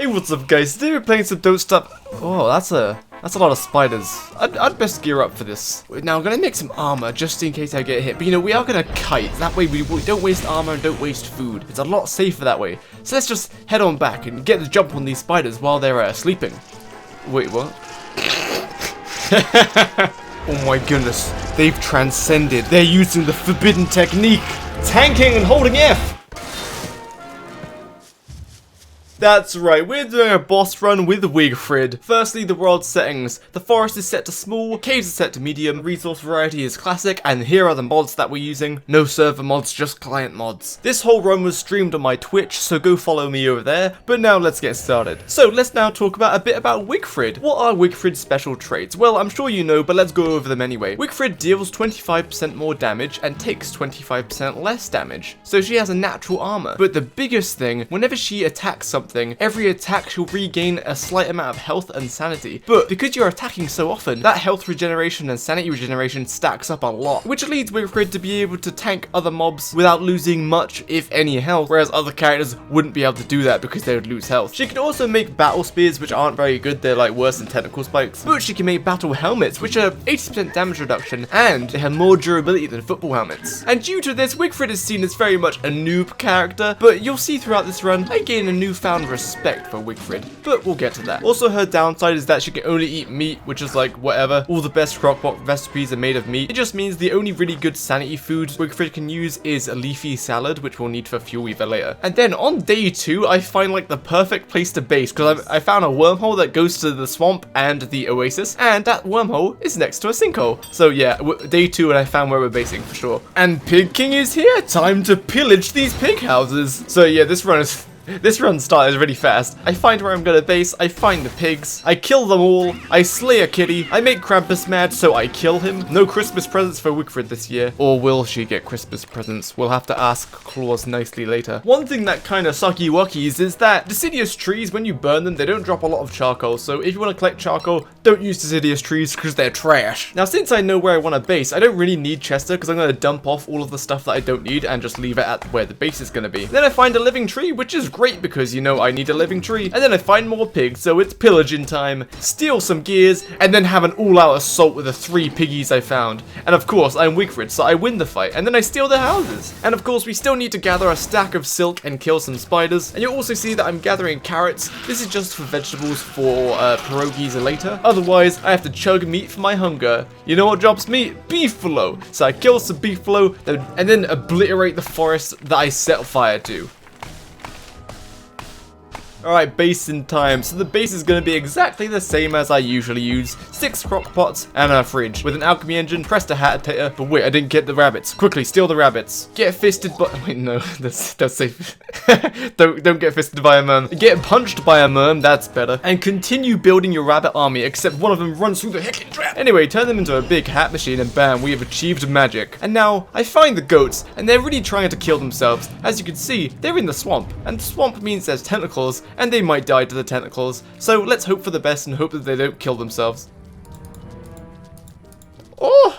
Hey, what's up guys? Today we're playing some Toadstool. Oh, that's a lot of spiders. I'd best gear up for this. Now I'm gonna make some armor just in case I get hit. But you know, we are gonna kite. That way we don't waste armor and don't waste food. It's a lot safer that way. So let's just head on back and get the jump on these spiders while they're sleeping. Wait, what? Oh my goodness. They've transcended. They're using the forbidden technique. Tanking and holding F. That's right, we're doing a boss run with Wigfrid. Firstly, the world settings. The forest is set to small, caves are set to medium, resource variety is classic, and here are the mods that we're using. No server mods, just client mods. This whole run was streamed on my Twitch, so go follow me over there. But now let's get started. So let's now talk about a bit about Wigfrid. What are Wigfrid's special traits? Well, I'm sure you know, but let's go over them anyway. Wigfrid deals 25% more damage and takes 25% less damage. So she has a natural armor. But the biggest thing, whenever she attacks something, every attack she'll regain a slight amount of health and sanity. But because you're attacking so often, that health regeneration and sanity regeneration stacks up a lot, which leads Wigfrid to be able to tank other mobs without losing much, if any, health, whereas other characters wouldn't be able to do that because they would lose health. She can also make battle spears, which aren't very good. They're like worse than tentacle spikes. But she can make battle helmets, which are 80% damage reduction, and they have more durability than football helmets. And due to this, Wigfrid is seen as very much a noob character, but you'll see throughout this run, I gain a newfound respect for Wigfrid, but we'll get to that. Also, her downside is that she can only eat meat, which is like whatever. All the best crockpot recipes are made of meat. It just means the only really good sanity food Wigfrid can use is a leafy salad, which we'll need for Fuelweaver later. And then on day 2, I find like the perfect place to base because I found a wormhole that goes to the swamp and the oasis, and that wormhole is next to a sinkhole. So yeah, day 2 and I found where we're basing for sure. And Pig King is here. Time to pillage these pig houses. So yeah, this run started really fast. I find where I'm gonna base, I find the pigs, I kill them all, I slay a kitty, I make Krampus mad so I kill him. No Christmas presents for Wigfrid this year. Or will she get Christmas presents? We'll have to ask Klaus nicely later. One thing that kind of sucky wuckies is that deciduous trees, when you burn them, they don't drop a lot of charcoal. So if you want to collect charcoal, don't use deciduous trees because they're trash. Now since I know where I want to base, I don't really need Chester because I'm going to dump off all of the stuff that I don't need and just leave it at where the base is going to be. Then I find a living tree, which is great because, you know, I need a living tree. And then I find more pigs, so it's pillaging time, steal some gears, and then have an all-out assault with the 3 piggies I found. And of course, I'm Wigfrid, so I win the fight, and then I steal their houses. And of course, we still need to gather a stack of silk and kill some spiders. And you'll also see that I'm gathering carrots. This is just for vegetables for pierogies later. Otherwise, I have to chug meat for my hunger. You know what drops meat? Beefalo. So I kill some beefalo, and then obliterate the forest that I set fire to. Alright, basin time. So the base is going to be exactly the same as I usually use. 6 crock pots and a fridge. With an alchemy engine, pressed a hat. But wait, I didn't get the rabbits. Quickly, steal the rabbits. Get fisted by... Wait, no. That's safe. don't get fisted by a merm. Get punched by a merm, that's better. And continue building your rabbit army, except one of them runs through the heckin' trap. Anyway, turn them into a big hat machine and bam, we have achieved magic. And now, I find the goats, and they're really trying to kill themselves. As you can see, they're in the swamp. And swamp means there's tentacles, and they might die to the tentacles. So let's hope for the best and hope that they don't kill themselves. Oh!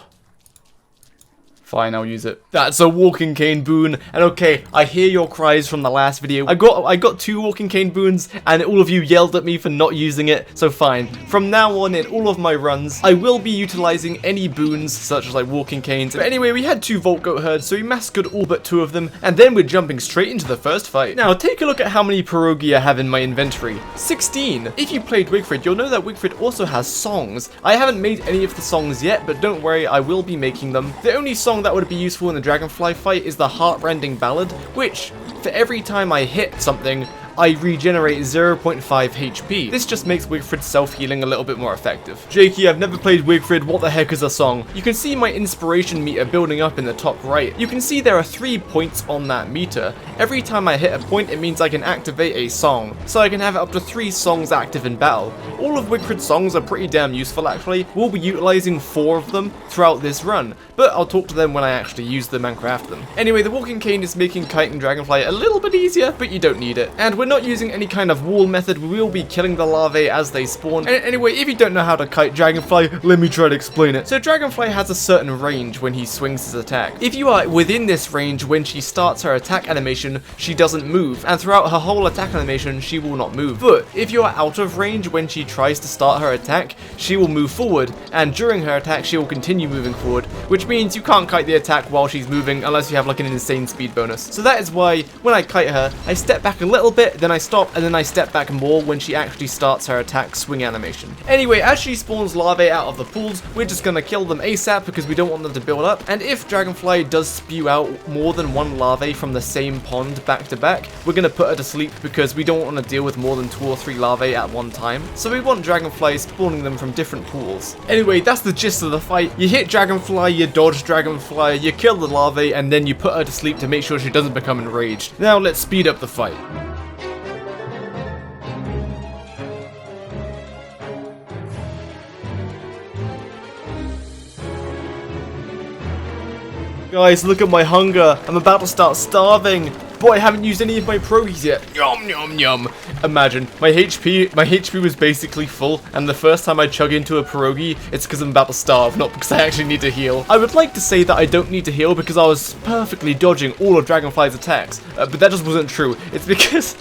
Fine, I'll use it. That's a walking cane boon. And okay, I hear your cries from the last video. I got 2 walking cane boons, and all of you yelled at me for not using it. So fine. From now on, in all of my runs, I will be utilizing any boons, such as like walking canes. But anyway, we had 2 Vault Goat herds, so we massacred all but 2 of them, and then we're jumping straight into the first fight. Now, take a look at how many pierogi I have in my inventory. 16. If you played Wigfrid, you'll know that Wigfrid also has songs. I haven't made any of the songs yet, but don't worry, I will be making them. The only song that would be useful in the Dragonfly fight is the Heartrending Ballad, which, for every time I hit something, I regenerate 0.5 HP. This just makes Wigfrid's self-healing a little bit more effective. Jakey, I've never played Wigfrid, what the heck is a song? You can see my inspiration meter building up in the top right. You can see there are 3 points on that meter. Every time I hit a point, it means I can activate a song. So I can have up to 3 songs active in battle. All of Wigfrid's songs are pretty damn useful actually. We'll be utilizing 4 of them throughout this run, but I'll talk to them when I actually use them and craft them. Anyway, the walking cane is making kiting Dragonfly a little bit easier, but you don't need it. And we're not using any kind of wall method, we will be killing the larvae as they spawn. Anyway, if you don't know how to kite Dragonfly, let me try to explain it. So Dragonfly has a certain range when he swings his attack. If you are within this range when she starts her attack animation, she doesn't move, and throughout her whole attack animation, she will not move. But if you are out of range when she tries to start her attack, she will move forward, and during her attack, she will continue moving forward, which means you can't kite the attack while she's moving unless you have like an insane speed bonus. So that is why when I kite her, I step back a little bit, then I stop, and then I step back more when she actually starts her attack swing animation. Anyway, as she spawns larvae out of the pools, we're just gonna kill them ASAP because we don't want them to build up. And if Dragonfly does spew out more than one larvae from the same pond back to back, we're gonna put her to sleep because we don't want to deal with more than 2 or 3 larvae at one time. So we want Dragonfly spawning them from different pools. Anyway, that's the gist of the fight. You hit Dragonfly, you dodge Dragonfly, you kill the larvae, and then you put her to sleep to make sure she doesn't become enraged. Now let's speed up the fight. Guys, look at my hunger. I'm about to start starving. Boy, I haven't used any of my pierogies yet. Yum, yum, yum. Imagine, my HP was basically full, and the first time I chug into a pierogi, it's because I'm about to starve, not because I actually need to heal. I would like to say that I don't need to heal because I was perfectly dodging all of Dragonfly's attacks, but that just wasn't true. It's because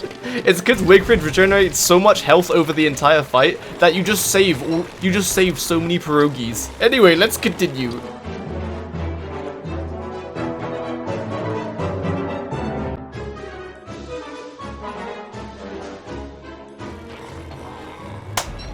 Wigfrid regenerates so much health over the entire fight that you just save so many pierogies. Anyway, let's continue.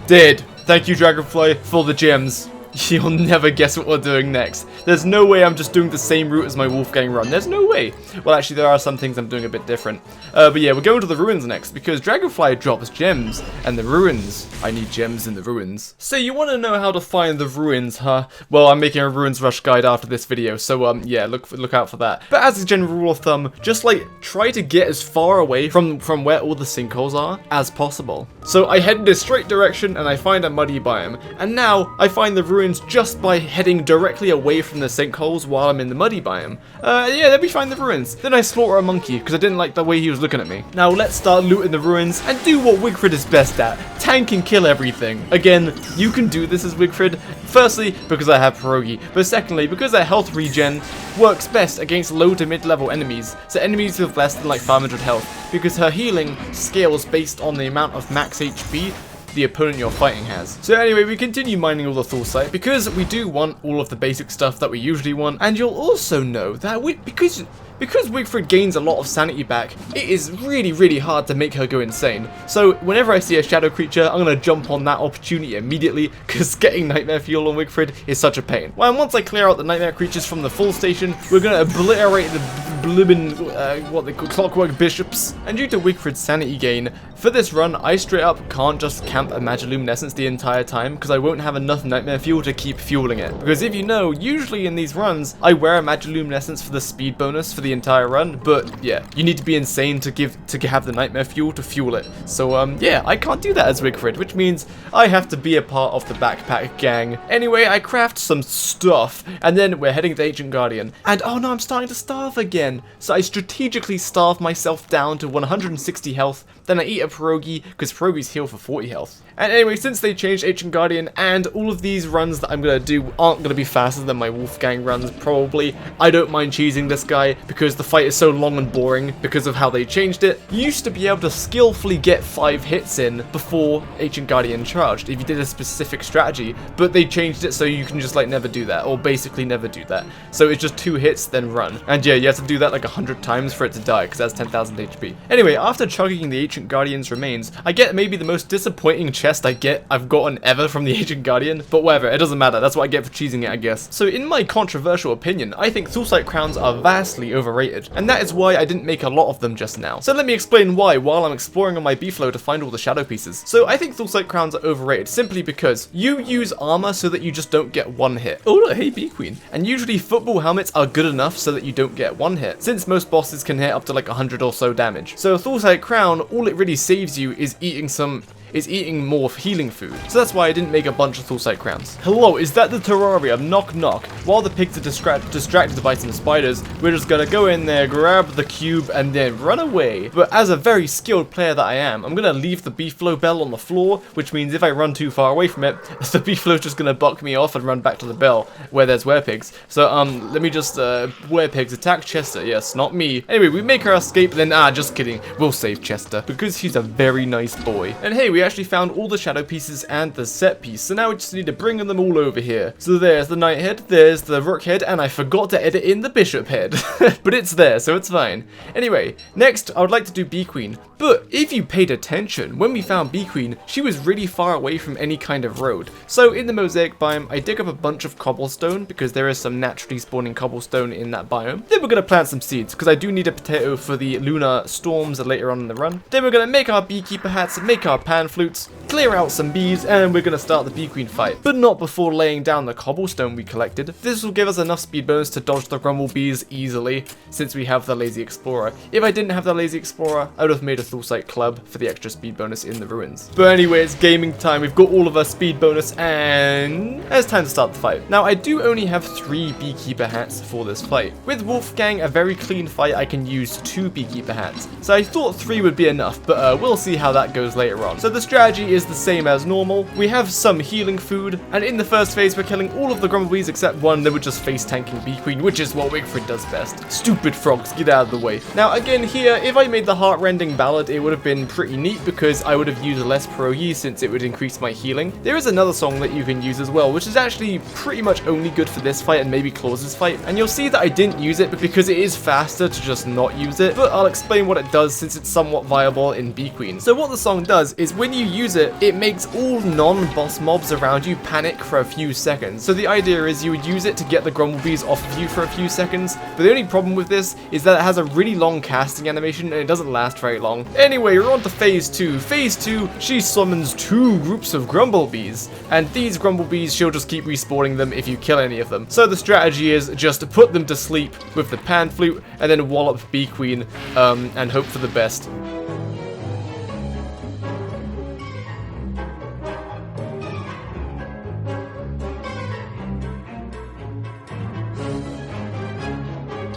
Dead. Thank you, Dragonfly, for the gems. You'll never guess what we're doing next. There's no way I'm just doing the same route as my Wolfgang run. There's no way. Well, actually, there are some things I'm doing a bit different. But yeah, we're going to the ruins next because Dragonfly drops gems. And the ruins, I need gems in the ruins. So you want to know how to find the ruins, huh? Well, I'm making a ruins rush guide after this video. So yeah, look out for that. But as a general rule of thumb, just like try to get as far away from where all the sinkholes are as possible. So I head in a straight direction and I find a muddy biome. And now I find the ruins just by heading directly away from the sinkholes while I'm in the muddy biome. Yeah, let me find the ruins. Then I slaughter a monkey because I didn't like the way he was looking at me. Now let's start looting the ruins and do what Wigfrid is best at. Tank and kill everything. Again, you can do this as Wigfrid. Firstly, because I have pierogi, but secondly, because their health regen works best against low to mid-level enemies, so enemies with less than like 500 health, because her healing scales based on the amount of max HP the opponent you're fighting has. So anyway, we continue mining all the Thulsite because we do want all of the basic stuff that we usually want, and you'll also know that because Wigfrid gains a lot of sanity back, it is really hard to make her go insane. So whenever I see a shadow creature, I'm gonna jump on that opportunity immediately, because getting nightmare fuel on Wigfrid is such a pain. Well, and once I clear out the nightmare creatures from the full station, we're gonna obliterate the blibbin, what they call clockwork bishops. And due to Wigfrid's sanity gain, for this run, I straight up can't just camp a Magiluminescence the entire time, because I won't have enough nightmare fuel to keep fueling it. Because if you know, usually in these runs, I wear a Magiluminescence for the speed bonus for the entire run, but yeah, you need to be insane to have the nightmare fuel to fuel it. So yeah, I can't do that as Wigfrid, which means I have to be a part of the backpack gang. Anyway, I craft some stuff, and then we're heading to Ancient Guardian. And oh no, I'm starting to starve again. So I strategically starve myself down to 160 health, then I eat a pierogi, because pierogis heal for 40 health. And anyway, since they changed Ancient Guardian, and all of these runs that I'm gonna do aren't gonna be faster than my Wolfgang runs, probably, I don't mind cheesing this guy, because the fight is so long and boring because of how they changed it. You used to be able to skillfully get 5 hits in before Ancient Guardian charged, if you did a specific strategy, but they changed it so you can just like never do that, or basically never do that. So it's just 2 hits, then run. And yeah, you have to do that like 100 times for it to die, because that's 10,000 HP. Anyway, after chugging the Ancient Guardian's remains, I get maybe the most disappointing chest I've gotten ever from the Ancient Guardian, but whatever, it doesn't matter, that's what I get for cheesing it, I guess. So in my controversial opinion, I think Thulsite crowns are vastly overrated, and that is why I didn't make a lot of them just now. So let me explain why while I'm exploring on my beeflow to find all the shadow pieces. So I think Thulsite crowns are overrated simply because you use armor so that you just don't get 1 hit. Oh look, hey Bee Queen. And usually football helmets are good enough so that you don't get 1 hit, since most bosses can hit up to like 100 or so damage. So Thulsite crown, all it really saves you is eating some is eating more healing food. So that's why I didn't make a bunch of Thulsite crowns. Hello, is that the terrarium? Knock knock. While the pigs are distracted by some spiders, we're just gonna go in there, grab the cube, and then run away. But as a very skilled player that I am, I'm gonna leave the beefalo bell on the floor, which means if I run too far away from it, the beefalo's just gonna buck me off and run back to the bell where there's werepigs. So let me just werepigs attack Chester. Yes, not me. Anyway, we make our escape, then just kidding. We'll save Chester because he's a very nice boy. And hey, we actually found all the shadow pieces and the set piece. So now we just need to bring them all over here. So there's the knight head, there's the rook head, and I forgot to edit in the bishop head. But it's there, so it's fine. Anyway, next I would like to do Bee Queen. But if you paid attention, when we found Bee Queen, she was really far away from any kind of road. So in the mosaic biome, I dig up a bunch of cobblestone because there is some naturally spawning cobblestone in that biome. Then we're going to plant some seeds because I do need a potato for the lunar storms later on in the run. Then we're going to make our beekeeper hats, make our pan flutes, clear out some bees, and we're going to start the Bee Queen fight. But not before laying down the cobblestone we collected. This will give us enough speed bonus to dodge the Grumblebees easily since we have the Lazy Explorer. If I didn't have the Lazy Explorer, I would have made a Thulsite Club for the extra speed bonus in the ruins. But anyway, it's gaming time. We've got all of our speed bonus and it's time to start the fight. Now, I do only have 3 beekeeper hats for this fight. With Wolfgang, a very clean fight, I can use 2 beekeeper hats. So I thought 3 would be enough, but we'll see how that goes later on. So the strategy is the same as normal. We have some healing food, and in the first phase, we're killing all of the Grumblebees except one. Then we're just face tanking Bee Queen, which is what Wigfrid does best. Stupid frogs, get out of the way. Now, again, here, if I made the heartrending ballad, it would have been pretty neat because I would have used less pierogi since it would increase my healing. There is another song that you can use as well, which is actually pretty much only good for this fight and maybe Klaus's fight. And you'll see that I didn't use it because it is faster to just not use it, but I'll explain what it does since it's somewhat viable in Bee Queen. So what the song does is when you use it, it makes all non-boss mobs around you panic for a few seconds. So the idea is you would use it to get the Grumblebees off of you for a few seconds, but the only problem with this is that it has a really long casting animation and it doesn't last very long. Anyway, we're on to phase 2. Phase 2, she summons 2 groups of Grumblebees, and these Grumblebees, she'll just keep respawning them if you kill any of them. So the strategy is just to put them to sleep with the pan flute and then wallop Bee Queen and hope for the best.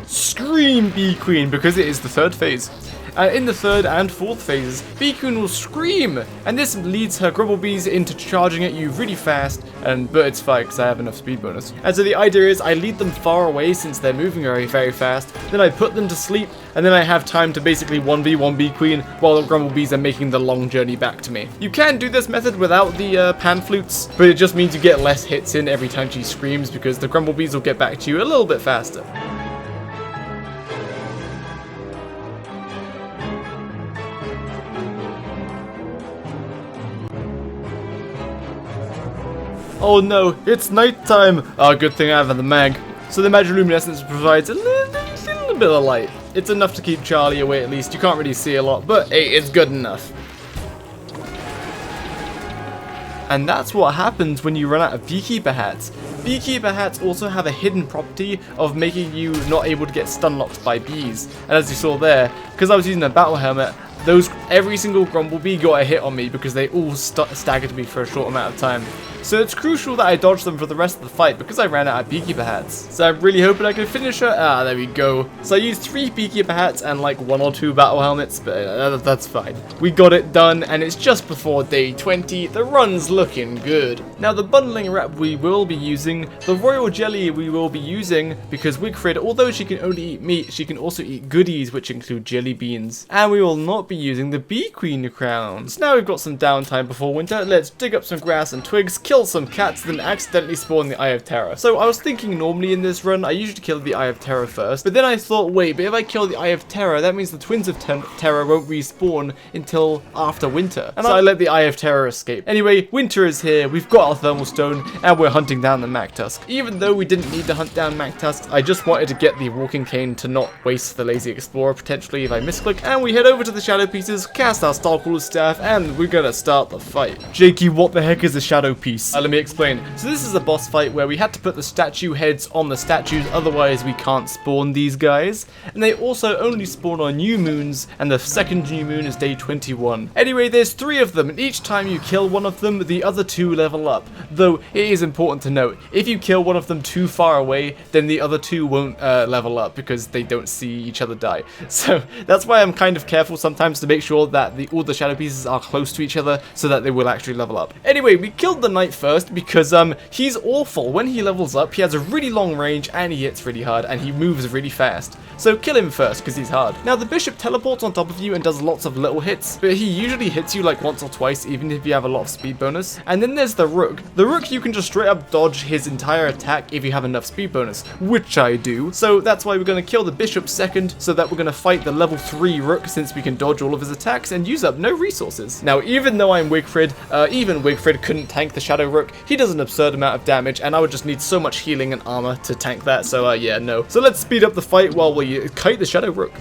Scream Bee Queen, because it is the 3rd phase. In the 3rd and 4th phases, Bee Queen will scream, and this leads her Grumblebees into charging at you really fast, but it's fine because I have enough speed bonus. And so the idea is I lead them far away since they're moving very, very fast, then I put them to sleep, and then I have time to basically 1v1 Bee Queen while the Grumblebees are making the long journey back to me. You can do this method without the pan flutes, but it just means you get less hits in every time she screams because the Grumblebees will get back to you a little bit faster. Oh no, it's nighttime! Oh, good thing I have the mag. So the Magiluminescence provides a little bit of light. It's enough to keep Charlie away at least. You can't really see a lot, but hey, it's good enough. And that's what happens when you run out of Beekeeper hats. Beekeeper hats also have a hidden property of making you not able to get stun locked by bees. And as you saw there, because I was using a battle helmet, every single Grumblebee got a hit on me because they all staggered me for a short amount of time. So it's crucial that I dodge them for the rest of the fight because I ran out of Beekeeper hats. So I'm really hoping I can finish her. Ah, there we go. So I used 3 Beekeeper hats and like 1 or 2 battle helmets, but that's fine. We got it done, and it's just before day 20. The run's looking good. Now the bundling wrap we will be using, the royal jelly we will be using, because Wigfrid, although she can only eat meat, she can also eat goodies, which include jelly beans. And we will not be using the Bee Queen crowns. Now we've got some downtime before winter. Let's dig up some grass and twigs, kill some cats, then accidentally spawn the Eye of Terror. So I was thinking normally in this run, I usually kill the Eye of Terror first, but then I thought, wait, but if I kill the Eye of Terror, that means the Twins of Terror won't respawn until after winter. And so I let the Eye of Terror escape. Anyway, winter is here, we've got our thermal stone, and we're hunting down the Mactusk. Even though we didn't need to hunt down Mactusks, I just wanted to get the walking cane to not waste the Lazy Explorer potentially if I misclick, and we head over to the shadow pieces, cast our Starcrawler staff, and we're gonna start the fight. Jakey, what the heck is a shadow piece? Let me explain. So this is a boss fight where we had to put the statue heads on the statues, otherwise we can't spawn these guys. And they also only spawn on new moons, and the second new moon is day 21. Anyway, there's 3 of them, and each time you kill one of them, the other 2 level up. Though, it is important to note, if you kill one of them too far away, then the other 2 won't level up, because they don't see each other die. So, that's why I'm kind of careful sometimes to make sure that all the shadow pieces are close to each other, so that they will actually level up. Anyway, we killed the knight first, because he's awful. When he levels up, he has a really long range, and he hits really hard, and he moves really fast. So kill him first, because he's hard. Now, the bishop teleports on top of you and does lots of little hits, but he usually hits you like once or twice, even if you have a lot of speed bonus. And then there's the rook. The rook, you can just straight up dodge his entire attack if you have enough speed bonus, which I do. So that's why we're going to kill the bishop second, so that we're going to fight the level 3 rook, since we can dodge all of his attacks and use up no resources. Now, even though I'm Wigfrid, even Wigfrid couldn't tank the shadow rook. He does an absurd amount of damage, and I would just need so much healing and armor to tank that, so yeah, no. So let's speed up the fight while we kite the shadow rook.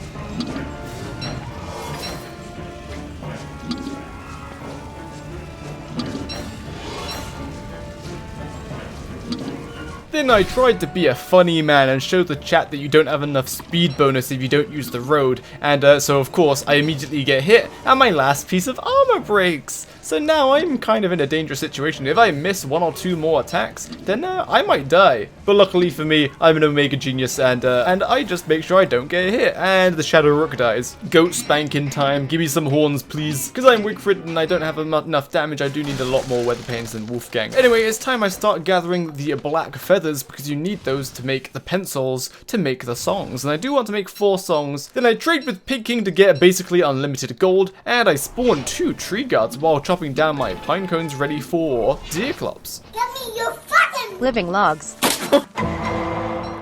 Then I tried to be a funny man and show the chat that you don't have enough speed bonus if you don't use the road, and so of course I immediately get hit and my last piece of armor breaks. So now I'm kind of in a dangerous situation. If I miss 1 or 2 more attacks, then I might die. But luckily for me, I'm an Omega Genius, and I just make sure I don't get hit, and the Shadow Rook dies. Goat spanking time. Give me some horns, please. Because I'm Wigfrid and I don't have enough damage, I do need a lot more weather panes than Wolfgang. Anyway, it's time I start gathering the black feathers, because you need those to make the pencils to make the songs. And I do want to make 4 songs. Then I trade with Pig King to get basically unlimited gold, and I spawn 2 tree guards while chopping down my pine cones ready for Deerclops. Get me your fucking living logs.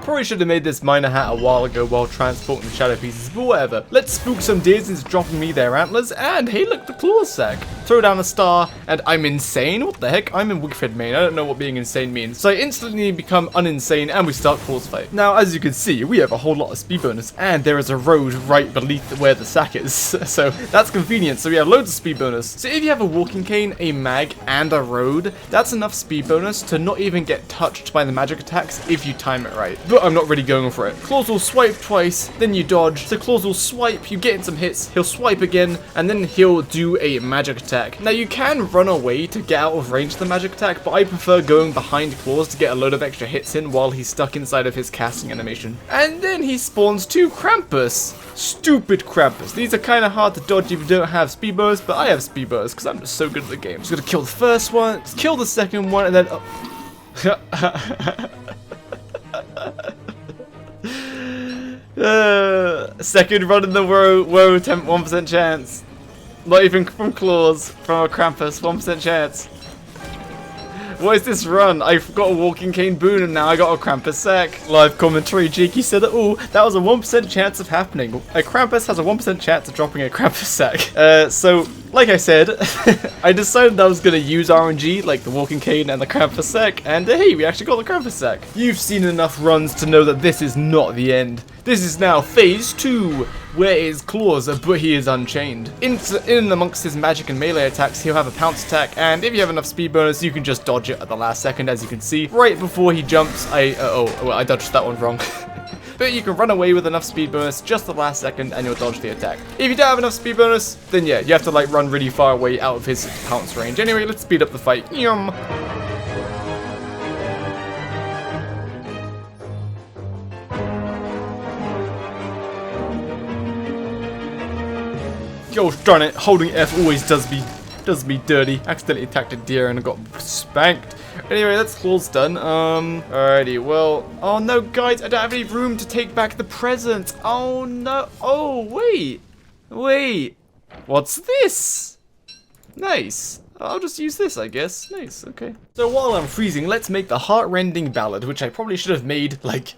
Probably should have made this miner hat a while ago while transporting the shadow pieces, but whatever. Let's spook some deers into dropping me their antlers, and hey look, the claw sack. Throw down a star, and I'm insane? What the heck? I'm in Wigfrid main, I don't know what being insane means. So I instantly become uninsane, and we start claws fight. Now, as you can see, we have a whole lot of speed bonus, and there is a road right beneath where the sack is. So that's convenient, so we have loads of speed bonus. So if you have a walking cane, a mag, and a road, that's enough speed bonus to not even get touched by the magic attacks if you time it right. But I'm not really going for it. Claws will swipe twice, then you dodge. So Claws will swipe, you get in some hits, he'll swipe again, and then he'll do a magic attack. Now you can run away to get out of range of the magic attack, but I prefer going behind Claws to get a load of extra hits in while he's stuck inside of his casting animation. And then he spawns 2 Krampus. Stupid Krampus. These are kind of hard to dodge if you don't have speed bonus, but I have speed bonus because I'm just so good at the game. Just gonna kill the first one, kill the second one, and then... second run in the row, 1% chance. Not even from Claws, from a Krampus, 1% chance. What is this run? I've got a walking cane boon and now I got a Krampus sack. Live commentary, Jakey said that, oh, that was a 1% chance of happening. A Krampus has a 1% chance of dropping a Krampus sack. So, like I said, I decided I was going to use RNG, like the walking cane and the Krampus sack, and hey, we actually got the Krampus sack. You've seen enough runs to know that this is not the end. This is now phase 2, where his claws, but he is unchained. In amongst his magic and melee attacks, he'll have a pounce attack, and if you have enough speed bonus, you can just dodge it at the last second, as you can see. Right before he jumps, I dodged that one wrong. But you can run away with enough speed bonus just the last second and you'll dodge the attack. If you don't have enough speed bonus, then yeah, you have to like run really far away out of his pounce range. Anyway, let's speed up the fight. Yum. Gosh darn it, holding F always does me dirty. Accidentally attacked a deer and I got spanked. Anyway, that's Claws done. Alrighty, well, oh no guys, I don't have any room to take back the presents. Oh no, oh wait, what's this? Nice. I'll just use this, I guess. Nice, okay. So while I'm freezing, let's make the heart-rending ballad, which I probably should have made, like,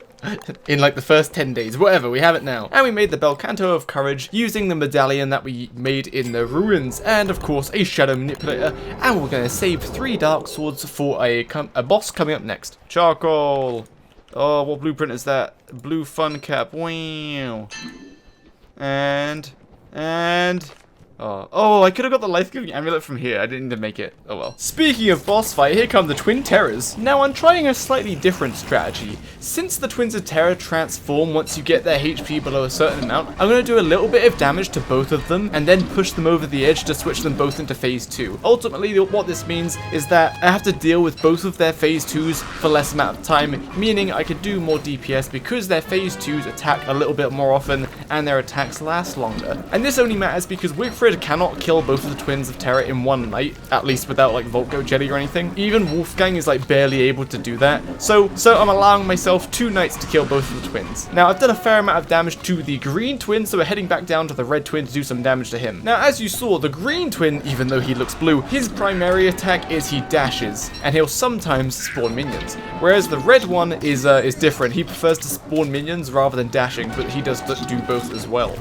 in like the first 10 days, whatever, we have it now. And we made the Bel Canto of Courage using the medallion that we made in the ruins, and of course a shadow manipulator, and we're going to save 3 dark swords for a boss coming up next. Charcoal. Oh, what blueprint is that? Blue fun cap. Wow. And Oh, I could have got the life-giving amulet from here. I didn't need to make it. Oh well. Speaking of boss fight, here come the Twin Terrors. Now, I'm trying a slightly different strategy. Since the Twins of Terror transform once you get their HP below a certain amount, I'm going to do a little bit of damage to both of them and then push them over the edge to switch them both into phase 2. Ultimately, what this means is that I have to deal with both of their phase 2s for less amount of time, meaning I could do more DPS because their phase 2s attack a little bit more often and their attacks last longer. And this only matters because Wigfrid cannot kill both of the Twins of Terror in one night, at least without like Volt Go Jelly or anything. Even Wolfgang is like barely able to do that. So I'm allowing myself 2 nights to kill both of the twins. Now I've done a fair amount of damage to the green twin, so we're heading back down to the red twin to do some damage to him. Now as you saw, the green twin, even though he looks blue, his primary attack is he dashes, and he'll sometimes spawn minions. Whereas the red one is different. He prefers to spawn minions rather than dashing, but he does do both as well.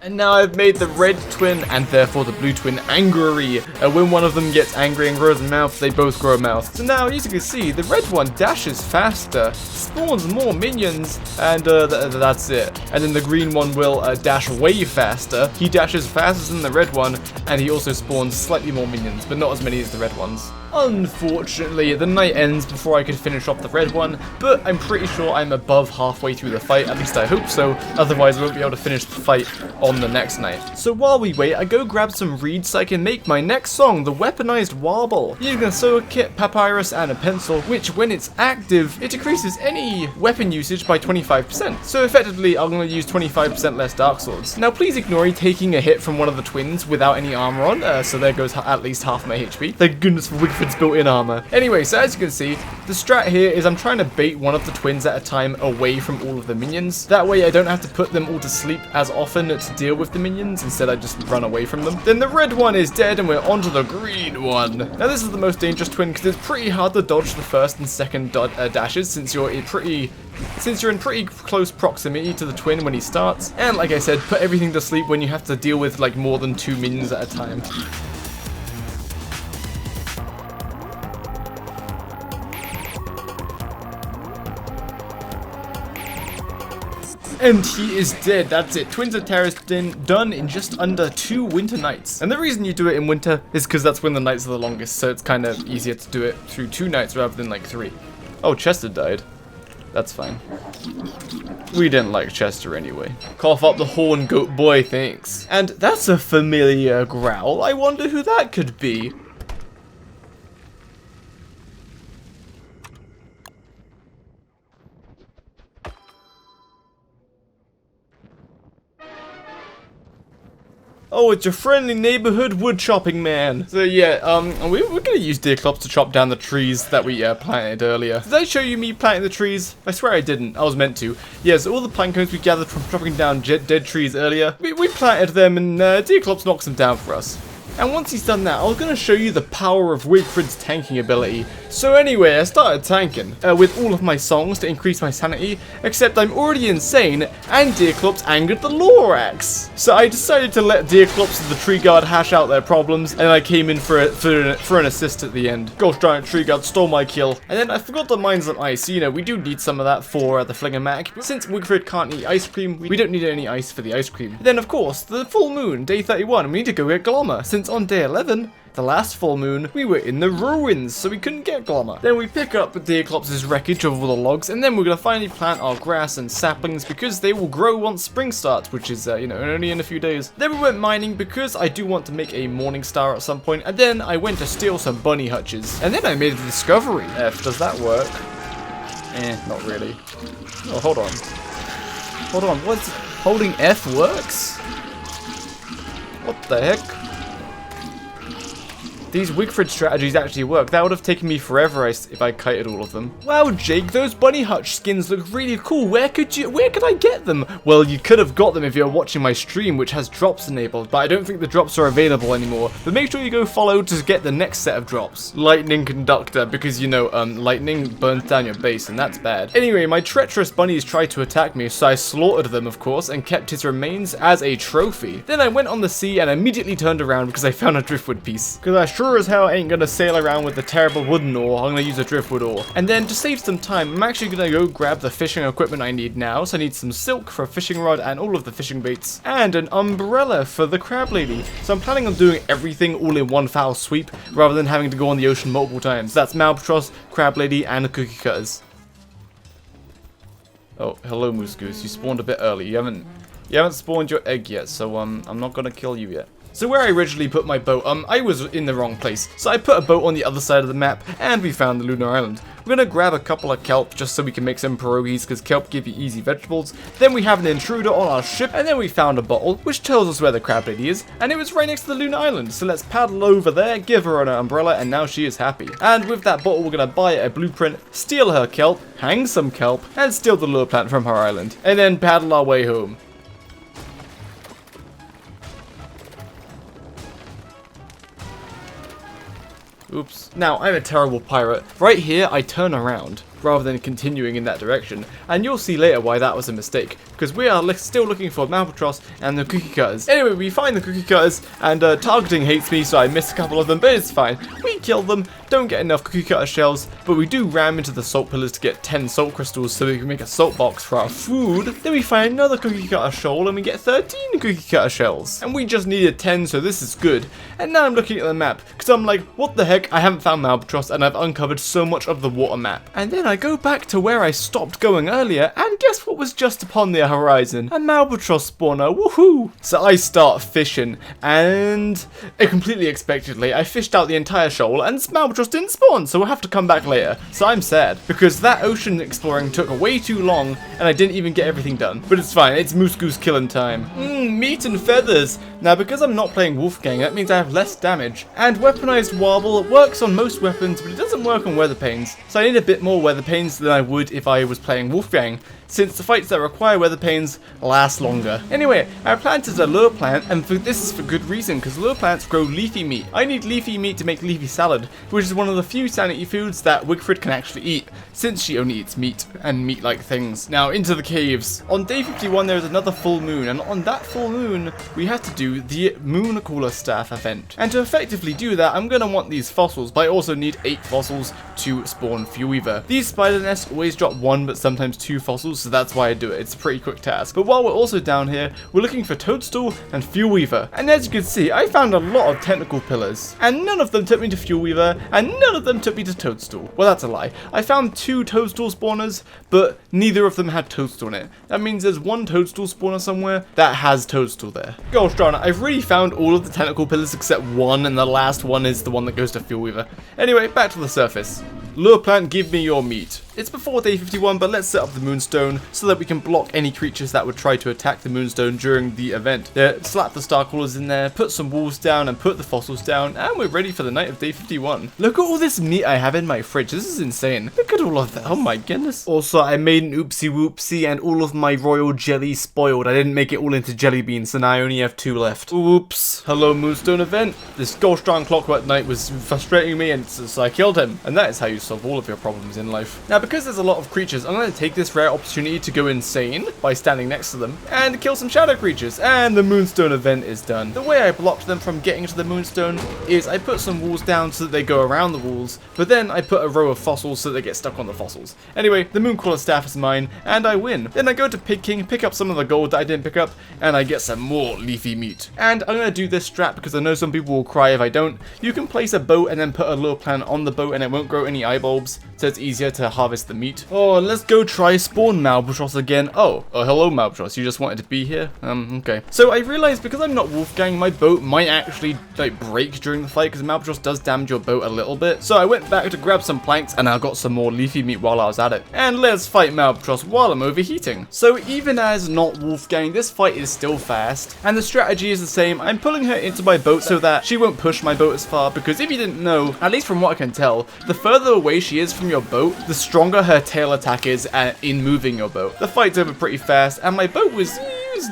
And now I've made the red twin, and therefore the blue twin, angry. When one of them gets angry and grows a mouth, they both grow a mouth. So now, as you can see, the red one dashes faster, spawns more minions, and that's it. And then the green one will dash way faster. He dashes faster than the red one, and he also spawns slightly more minions, but not as many as the red ones. Unfortunately, the night ends before I could finish off the red one, but I'm pretty sure I'm above halfway through the fight, at least I hope so, otherwise I won't be able to finish the fight on the next night. So while we wait, I go grab some reeds so I can make my next song, the Weaponized Warble. Using a soda kit, papyrus, and a pencil, which when it's active, it decreases any weapon usage by 25%. So effectively, I'm going to use 25% less Dark Swords. Now please ignore taking a hit from one of the twins without any armor on, so there goes at least half my HP. Thank goodness for Wigfrid's built-in armor. Anyway, so as you can see, the strat here is I'm trying to bait one of the twins at a time away from all of the minions. That way I don't have to put them all to sleep as often to deal with the minions, instead I just run away from them. Then the red one is dead and we're on to the green one. Now this is the most dangerous twin because it's pretty hard to dodge the first and second dashes since you're in pretty close proximity to the twin when he starts. And like I said, put everything to sleep when you have to deal with like more than 2 minions at a time. And he is dead. That's it. Twins of Terror is done in just under 2 winter nights. And the reason you do it in winter is because that's when the nights are the longest, so it's kind of easier to do it through 2 nights rather than like 3. Oh, Chester died. That's fine. We didn't like Chester anyway. Cough up the horn, goat boy, thanks. And that's a familiar growl. I wonder who that could be. Oh, it's your friendly neighborhood wood chopping man. So yeah, we're gonna use Deerclops to chop down the trees that we planted earlier. Did I show you me planting the trees? I swear I didn't. I was meant to. Yeah, so all the pine cones we gathered from chopping down dead trees earlier, we planted them, and Deerclops knocks them down for us. And once he's done that, I was going to show you the power of Wigfrid's tanking ability. So anyway, I started tanking with all of my songs to increase my sanity, except I'm already insane, and Deerclops angered the Lorax. So I decided to let Deerclops and the Tree Guard hash out their problems, and I came in for an assist at the end. Gosh darn it, Tree Guard stole my kill. And then I forgot the Mines on Ice. You know, we do need some of that for the Flingomatic, but since Wigfrid can't eat ice cream, we don't need any ice for the ice cream. And then of course, the full moon, day 31, we need to go get Glommer, since on day 11, the last full moon, we were in the ruins, so we couldn't get Glommer. Then we pick up Deerclops' wreckage of all the logs, and then we're going to finally plant our grass and saplings because they will grow once spring starts, which is, you know, only in a few days. Then we went mining because I do want to make a morning star at some point, and then I went to steal some bunny hutches. And then I made a discovery. Does that work? Not really. Oh, hold on. Hold on, what's holding F works? What the heck? These Wigfrid strategies actually work. That would have taken me forever if I kited all of them. Wow, Jake, those bunny hutch skins look really cool. Where could I get them? Well, you could have got them if you're watching my stream, which has drops enabled, but I don't think the drops are available anymore. But make sure you go follow to get the next set of drops. Lightning Conductor, because you know, lightning burns down your base, and that's bad. Anyway, my treacherous bunnies tried to attack me, so I slaughtered them, of course, and kept his remains as a trophy. Then I went on the sea and immediately turned around because I found a driftwood piece. Because I was sure as hell ain't gonna sail around with the terrible wooden oar. I'm gonna use a driftwood oar. And then to save some time, I'm actually gonna go grab the fishing equipment I need now. So I need some silk for a fishing rod and all of the fishing baits, and an umbrella for the crab lady. So I'm planning on doing everything all in one foul sweep rather than having to go on the ocean multiple times. That's Malbatross, crab lady, and the cookie cutters. Oh, hello Moose Goose. You spawned a bit early. You haven't spawned your egg yet, so I'm not gonna kill you yet. So where I originally put my boat, I was in the wrong place. So I put a boat on the other side of the map, and we found the lunar island. We're gonna grab a couple of kelp just so we can make some pierogies, because kelp give you easy vegetables. Then we have an intruder on our ship, and then we found a bottle, which tells us where the crab lady is, and it was right next to the lunar island. So let's paddle over there, give her an umbrella, and now she is happy. And with that bottle, we're gonna buy a blueprint, steal her kelp, hang some kelp, and steal the lure plant from her island, and then paddle our way home. Oops. Now, I'm a terrible pirate. Right here, I turn around rather than continuing in that direction, and you'll see later why that was a mistake, because we are still looking for Malbatross and the cookie cutters. Anyway, we find the cookie cutters, and targeting hates me, so I missed a couple of them, but it's fine. We kill them, don't get enough cookie cutter shells, but we do ram into the salt pillars to get 10 salt crystals so we can make a salt box for our food. Then we find another cookie cutter shoal, and we get 13 cookie cutter shells, and we just needed 10, so this is good. And now I'm looking at the map, because I'm like, what the heck, I haven't found Malbatross, and I've uncovered so much of the water map. And then I go back to where I stopped going earlier, and guess what was just upon the horizon? A Malbatross spawner, woohoo! So I start fishing, and completely expectedly, I fished out the entire shoal, and Malbatross didn't spawn, so we'll have to come back later. So I'm sad, because that ocean exploring took way too long, and I didn't even get everything done. But it's fine, it's Moose Goose killing time. Meat and feathers! Now, because I'm not playing Wolfgang, that means I have less damage. And weaponized warble works on most weapons, but it doesn't work on weather panes. So I need a bit more weather panes than I would if I was playing Wolfgang, since the fights that require weather panes last longer. Anyway, I planted a lure plant, and this is for good reason, because lure plants grow leafy meat. I need leafy meat to make leafy salad, which is one of the few sanity foods that Wigfrid can actually eat, since she only eats meat and meat-like things. Now, into the caves. On day 51, there is another full moon, and on that full moon, we have to do the Moon Cooler Staff event. And to effectively do that, I'm going to want these fossils, but I also need 8 fossils to spawn Fuelweaver. These spider nests always drop 1, but sometimes 2 fossils, so that's why I do it. It's a pretty quick task. But while we're also down here, we're looking for Toadstool and Fuelweaver. And as you can see, I found a lot of tentacle pillars, and none of them took me to Fuelweaver, and none of them took me to Toadstool. Well, that's a lie. I found 2 Toadstool spawners, but neither of them had Toadstool in it. That means there's one Toadstool spawner somewhere that has Toadstool there. Gosh darn it, I've really found all of the tentacle pillars except one, and the last one is the one that goes to Fuelweaver. Anyway, back to the surface. Lure plant, give me your meat. It's before day 51, but let's set up the Moonstone so that we can block any creatures that would try to attack the Moonstone during the event. Slap the star crawlers in there, put some walls down, and put the fossils down, and we're ready for the night of day 51. Look at all this meat I have in my fridge. This is insane. Look at all of that. Oh my goodness. Also, I made an oopsie whoopsie, and all of my royal jelly spoiled. I didn't make it all into jelly beans, so now I only have 2 left. Oops. Hello, Moonstone Event. This gosh darn Clockwork Knight was frustrating me, and so I killed him. And that is how you solve all of your problems in life. Now, because there's a lot of creatures, I'm going to take this rare opportunity to go insane by standing next to them and kill some shadow creatures, and the Moonstone Event is done. The way I blocked them from getting to the Moonstone is I put some walls down so that they go around the walls, but then I put a row of fossils so they get stuck on the fossils. Anyway, the Mooncrawler staff is mine, and I win. Then I go to Pig King, pick up some of the gold that I didn't pick up, and I get some more leafy meat. And I'm going to do this strat because I know some people will cry if I don't. You can place a boat and then put a lure plant on the boat, and it won't grow any eye bulbs, so it's easier to harvest the meat. Oh, let's go try spawn Malbatross again. Oh, hello Malbatross, you just wanted to be here? Okay. So I realized because I'm not Wolfgang, my boat might actually like break during the fight because Malbatross does damage your boat a little bit. So I went back to grab some planks and I got some more leafy meat while I was at it. And let's fight Malbatross while I'm overheating. So even as not Wolfgang, this fight is still fast, and the strategy is the same. I'm pulling her into my boat so that she won't push my boat as far, because if you didn't know, at least from what I can tell, the further away she is from your boat, the stronger her tail attack is in moving your boat. The fight's over pretty fast, and my boat was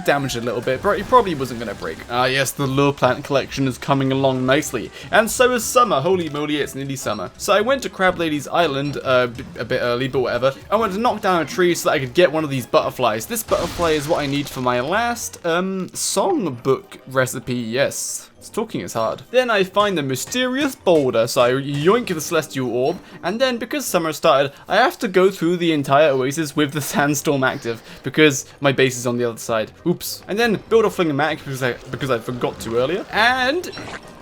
damaged a little bit, but it probably wasn't going to break. Ah yes, the lure plant collection is coming along nicely, and so is summer. Holy moly, it's nearly summer. So I went to Crab Lady's Island a bit early, but whatever. I went to knock down a tree so that I could get one of these butterflies. This butterfly is what I need for my last songbook recipe, yes. Talking is hard. Then I find the mysterious boulder, so I yoink the celestial orb, and then because summer started, I have to go through the entire oasis with the sandstorm active, because my base is on the other side. Oops. And then build a flingomatic because I forgot to earlier. And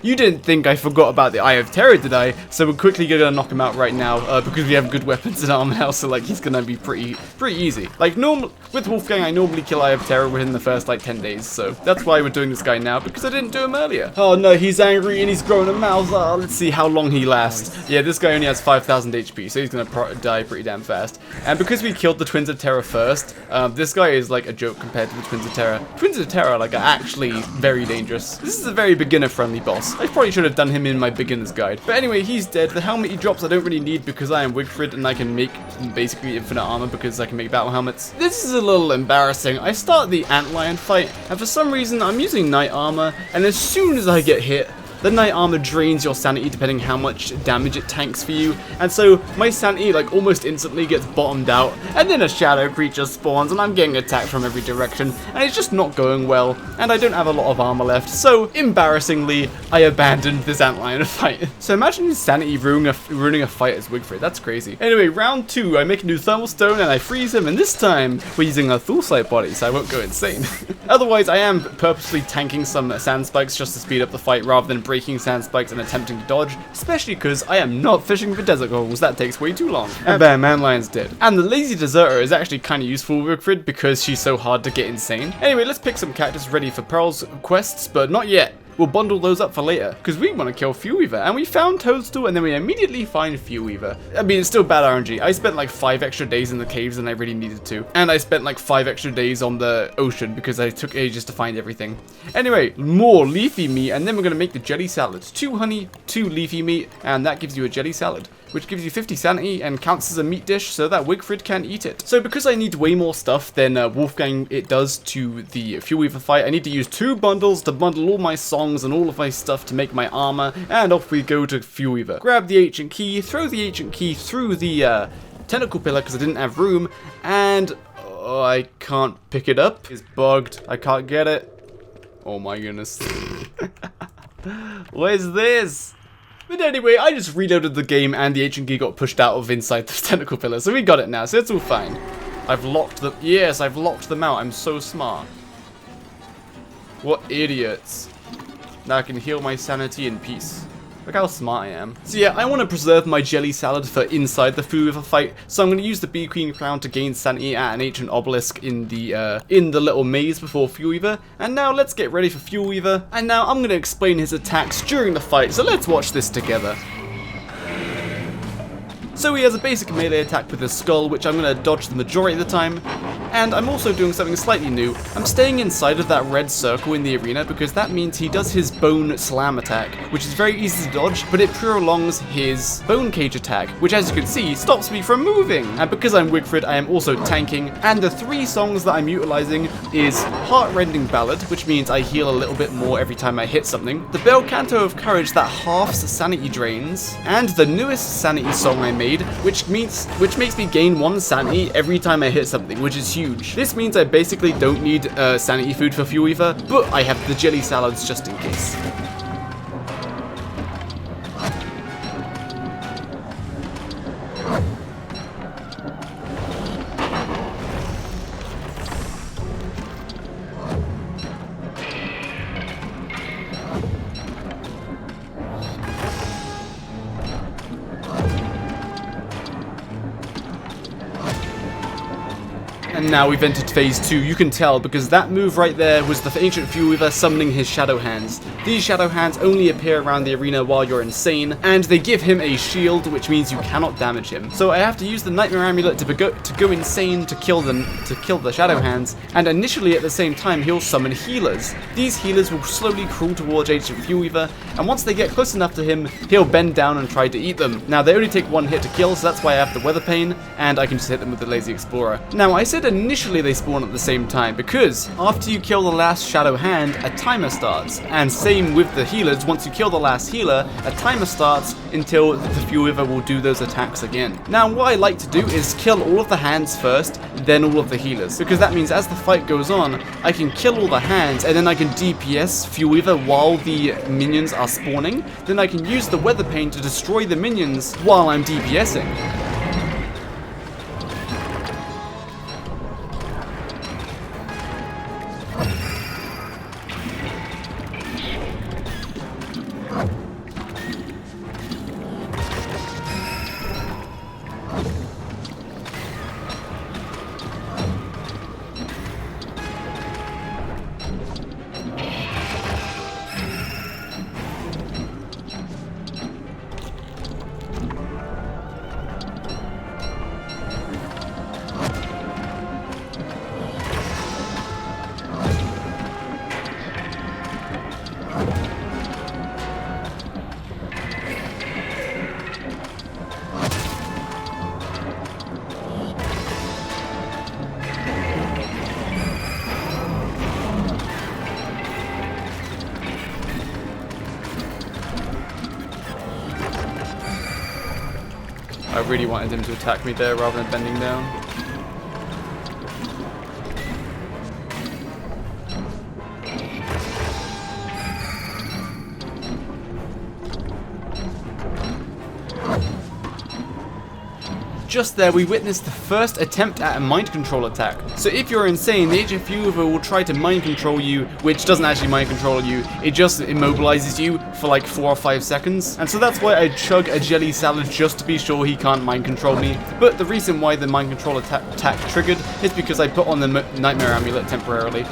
you didn't think I forgot about the Eye of Terror, did I? So we're quickly gonna knock him out right now, because we have good weapons and armor now, so like he's gonna be pretty easy. Like with Wolfgang, I normally kill Eye of Terror within the first like 10 days, so that's why we're doing this guy now, because I didn't do him earlier. Oh no, he's angry and he's growing a mouth. Oh, let's see how long he lasts. Yeah, this guy only has 5,000 HP, so he's gonna die pretty damn fast. And because we killed the Twins of Terror first, this guy is like a joke compared to the Twins of Terror. Twins of Terror like are actually very dangerous. This is a very beginner-friendly boss. I probably should have done him in my beginner's guide. But anyway, he's dead. The helmet he drops I don't really need because I am Wigfrid and I can make basically infinite armor because I can make battle helmets. This is a little embarrassing. I start the Antlion fight and for some reason I'm using knight armor, and as soon as I get hit, the knight armor drains your sanity depending how much damage it tanks for you, and so my sanity like almost instantly gets bottomed out, and then a shadow creature spawns and I'm getting attacked from every direction, and it's just not going well, and I don't have a lot of armor left, so embarrassingly I abandoned this Antlion fight. So imagine sanity ruining a fight as Wigfrid, that's crazy. Anyway, round 2, I make a new thermal stone and I freeze him, and this time we're using a Thulsite body so I won't go insane. Otherwise I am purposely tanking some sand spikes just to speed up the fight rather than breaking sand spikes and attempting to dodge, especially because I am not fishing for desert goals, that takes way too long. And bam, Antlion's dead. And the lazy deserter is actually kind of useful with Wigfrid because she's so hard to get insane. Anyway, let's pick some cactus ready for Pearl's quests, but not yet. We'll bundle those up for later, because we want to kill Fuelweaver, and we found Toadstool, and then we immediately find Fuelweaver. I mean, it's still bad RNG. I spent like 5 extra days in the caves than I really needed to, and I spent like 5 extra days on the ocean, because I took ages to find everything. Anyway, more leafy meat, and then we're going to make the jelly salad. 2 honey, 2 leafy meat, and that gives you a jelly salad, which gives you 50 sanity and counts as a meat dish so that Wigfrid can eat it. So because I need way more stuff than Wolfgang it does to the Fuelweaver fight, I need to use 2 bundles to bundle all my songs and all of my stuff to make my armor, and off we go to Fuelweaver. Grab the ancient key, throw the ancient key through the tentacle pillar because I didn't have room, and oh, I can't pick it up. It's bugged. I can't get it. Oh my goodness. What is this? But anyway, I just reloaded the game and the ancient key got pushed out of inside the tentacle pillar, so we got it now, so it's all fine. I've locked them. Yes, I've locked them out. I'm so smart. What idiots. Now I can heal my sanity in peace. Look how smart I am. So yeah, I want to preserve my jelly salad for inside the Fuelweaver fight, so I'm going to use the Bee Queen crown to gain sanity at an ancient obelisk in the little maze before Fuelweaver. And now let's get ready for Fuelweaver. And now I'm going to explain his attacks during the fight, so let's watch this together. So he has a basic melee attack with his skull, which I'm going to dodge the majority of the time. And I'm also doing something slightly new. I'm staying inside of that red circle in the arena because that means he does his bone slam attack, which is very easy to dodge, but it prolongs his bone cage attack, which as you can see, stops me from moving. And because I'm Wigfrid, I am also tanking. And the 3 songs that I'm utilizing is Heartrending Ballad, which means I heal a little bit more every time I hit something. The Bell Canto of Courage that halves sanity drains. And the newest sanity song I made, which makes me gain 1 sanity every time I hit something, which is huge. This means I basically don't need sanity food for Fuelweaver, but I have the jelly salads just in case. And now we've entered phase 2, you can tell, because that move right there was the ancient Fuelweaver summoning his shadow hands. These shadow hands only appear around the arena while you're insane, and they give him a shield, which means you cannot damage him. So I have to use the Nightmare Amulet to go insane to kill the shadow hands, and initially at the same time he'll summon healers. These healers will slowly crawl towards ancient Fuelweaver, and once they get close enough to him, he'll bend down and try to eat them. Now they only take 1 hit to kill, so that's why I have the Weather Pane, and I can just hit them with the Lazy Explorer. Now I said initially they spawn at the same time, because after you kill the last shadow hand, a timer starts. And same with the healers, once you kill the last healer, a timer starts until the Fuelweaver will do those attacks again. Now what I like to do is kill all of the hands first, then all of the healers, because that means as the fight goes on, I can kill all the hands and then I can DPS Fuelweaver while the minions are spawning. Then I can use the weather pane to destroy the minions while I'm DPSing. I really wanted him to attack me there rather than bending down. Just there, we witnessed the first attempt at a mind control attack. So if you're insane, the HF Fuelweaver will try to mind control you, which doesn't actually mind control you, it just immobilizes you for like 4 or 5 seconds. And so that's why I chug a jelly salad just to be sure he can't mind control me. But the reason why the mind control attack triggered is because I put on the Nightmare Amulet temporarily.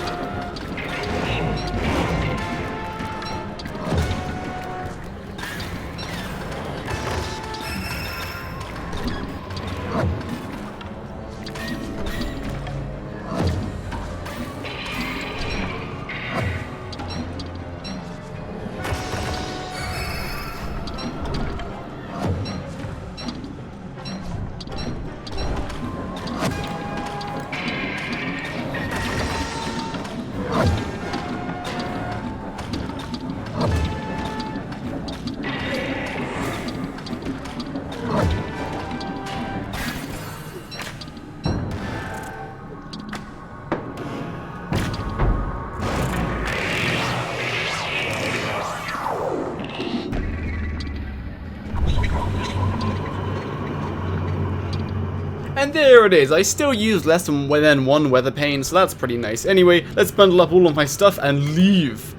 And there it is. I still use less than one weather pane, so that's pretty nice. Anyway, let's bundle up all of my stuff and leave.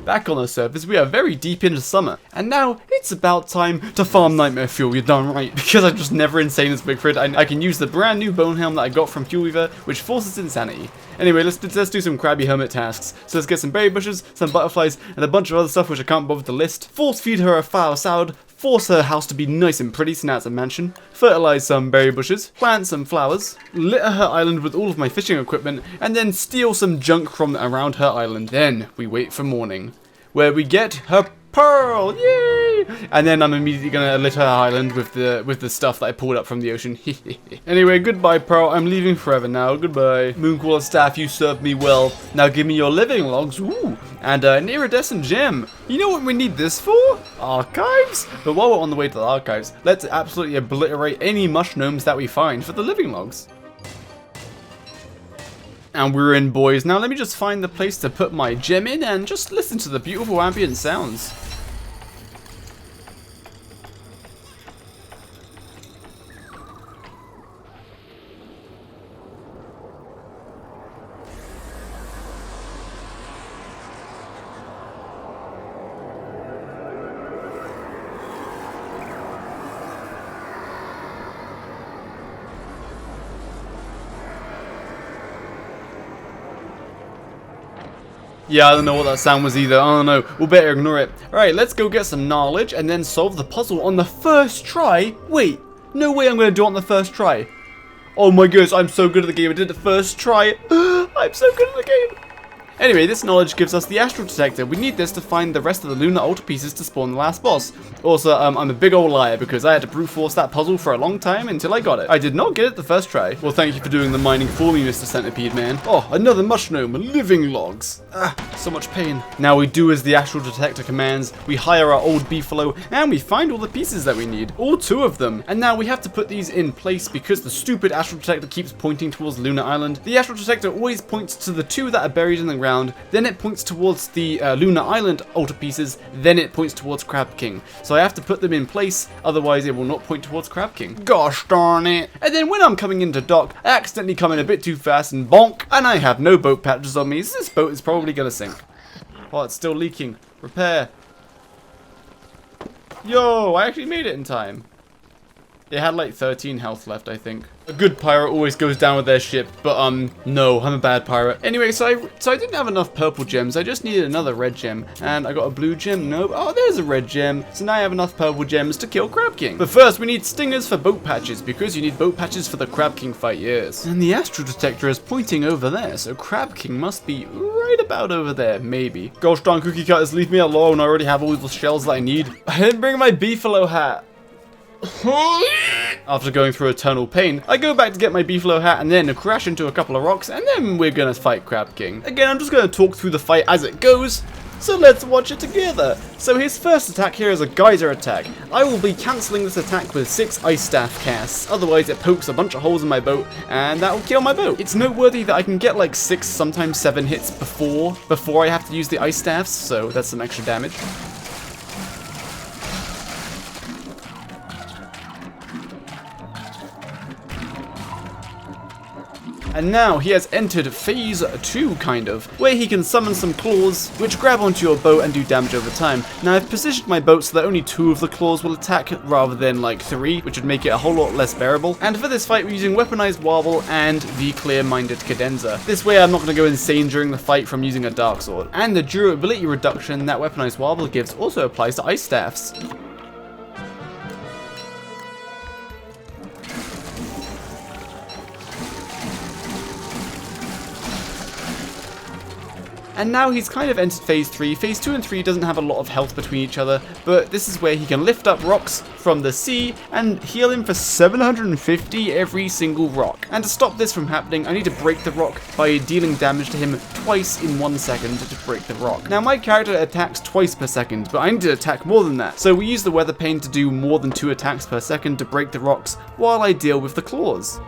Back on the surface, we are very deep into summer, and now it's about time to farm Nightmare Fuel, you're darn right, because I'm just never insane as Wigfrid. I can use the brand new bone helm that I got from Fuelweaver, which forces insanity. Anyway, let's do some Crabby Hermit tasks. So let's get some berry bushes, some butterflies, and a bunch of other stuff which I can't bother to list. Force feed her a flower salad, force her house to be nice and pretty so now it's a mansion, fertilize some berry bushes, plant some flowers, litter her island with all of my fishing equipment, and then steal some junk from around her island. Then we wait for morning, where we get her pearl, yay! And then I'm immediately gonna litter her island with the stuff that I pulled up from the ocean. Anyway, goodbye Pearl, I'm leaving forever now, goodbye. Mooncaller staff, you served me well. Now give me your living logs, ooh, and an iridescent gem. You know what we need this for? Archives? But while we're on the way to the archives, let's absolutely obliterate any mushrooms that we find for the living logs. And we're in, boys. Now let me just find the place to put my gem in and just listen to the beautiful ambient sounds. Yeah, I don't know what that sound was either. I don't know. We'll better ignore it. Alright, let's go get some knowledge and then solve the puzzle on the first try. Wait, no way I'm going to do it on the first try. Oh my goodness, I'm so good at the game. I did it the first try. I'm so good at the game. Anyway, this knowledge gives us the Astral Detector. We need this to find the rest of the Lunar Altar pieces to spawn the last boss. Also, I'm a big old liar because I had to brute force that puzzle for a long time until I got it. I did not get it the first try. Well, thank you for doing the mining for me, Mr. Centipede Man. Oh, another mushroom, living logs. So much pain. Now we do as the Astral Detector commands. We hire our old beefalo and we find all the pieces that we need. All 2 of them. And now we have to put these in place because the stupid Astral Detector keeps pointing towards Lunar Island. The Astral Detector always points to the 2 that are buried in the ground, then it points towards the Lunar Island altar pieces, then it points towards Crab King. So I have to put them in place, otherwise it will not point towards Crab King. Gosh darn it. And then when I'm coming into dock, I accidentally come in a bit too fast and bonk, and I have no boat patches on me, so this boat is probably gonna sink. Oh, it's still leaking. Repair. Yo, I actually made it in time. It had like 13 health left, I think. A good pirate always goes down with their ship, but no, I'm a bad pirate. Anyway, so I didn't have enough purple gems. I just needed another red gem, and I got a blue gem. Nope. Oh, there's a red gem. So now I have enough purple gems to kill Crab King. But first, we need stingers for boat patches because you need boat patches for the Crab King fight. Yes. And the Astral Detector is pointing over there, so Crab King must be right about over there, maybe. Gosh darn cookie cutters, leave me alone. I already have all the shells that I need. I didn't bring my beefalo hat. After going through eternal pain, I go back to get my beefalo hat and then crash into a couple of rocks, and then we're gonna fight Crab King. Again, I'm just gonna talk through the fight as it goes, so let's watch it together. So his first attack here is a geyser attack. I will be cancelling this attack with 6 ice staff casts, otherwise it pokes a bunch of holes in my boat, and that will kill my boat. It's noteworthy that I can get like 6, sometimes 7 hits before I have to use the ice staffs, so that's some extra damage. And now he has entered phase 2, kind of, where he can summon some claws, which grab onto your boat and do damage over time. Now I've positioned my boat so that only 2 of the claws will attack, rather than like 3, which would make it a whole lot less bearable. And for this fight we're using Weaponized Warble and the Clear-Minded Cadenza. This way I'm not going to go insane during the fight from using a Dark Sword. And the durability reduction that Weaponized Warble gives also applies to Ice Staffs. And now he's kind of entered phase 3. Phase 2 and 3 doesn't have a lot of health between each other, but this is where he can lift up rocks from the sea and heal him for 750 every single rock. And to stop this from happening, I need to break the rock by dealing damage to him twice in 1 second to break the rock. Now my character attacks twice per second, but I need to attack more than that. So we use the Weather Pane to do more than 2 attacks per second to break the rocks while I deal with the claws.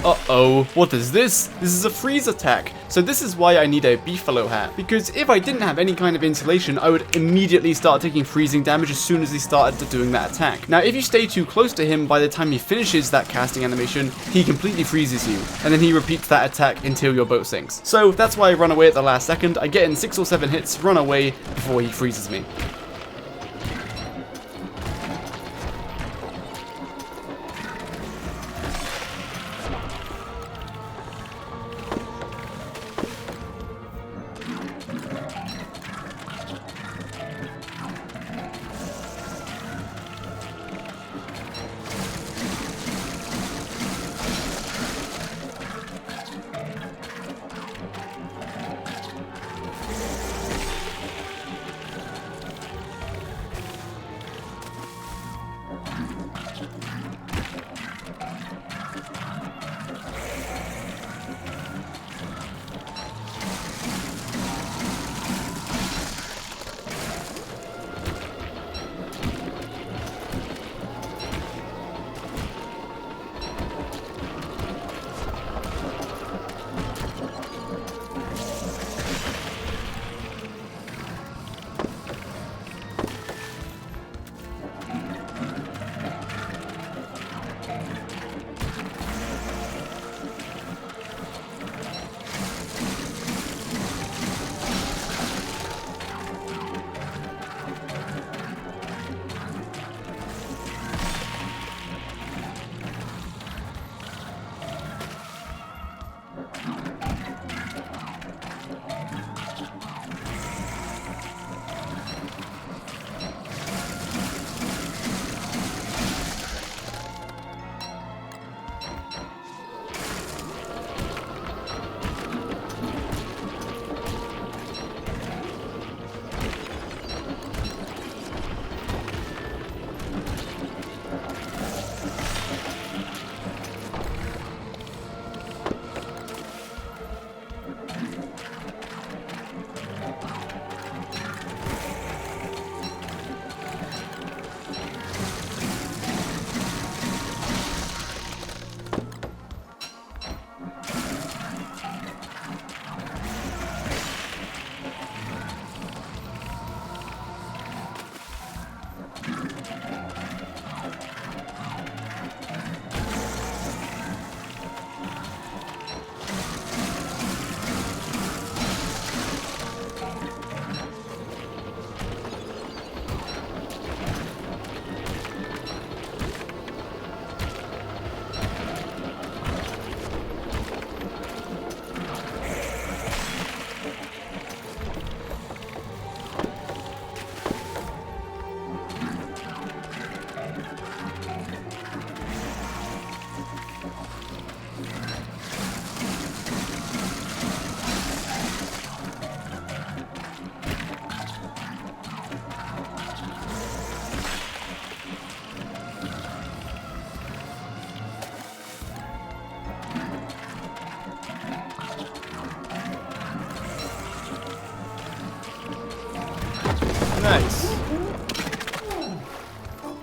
Uh-oh, what is this? This is a freeze attack. So this is why I need a beefalo hat. Because if I didn't have any kind of insulation, I would immediately start taking freezing damage as soon as he started doing that attack. Now, if you stay too close to him, by the time he finishes that casting animation, he completely freezes you. And then he repeats that attack until your boat sinks. So that's why I run away at the last second. I get in 6 or 7 hits, run away before he freezes me.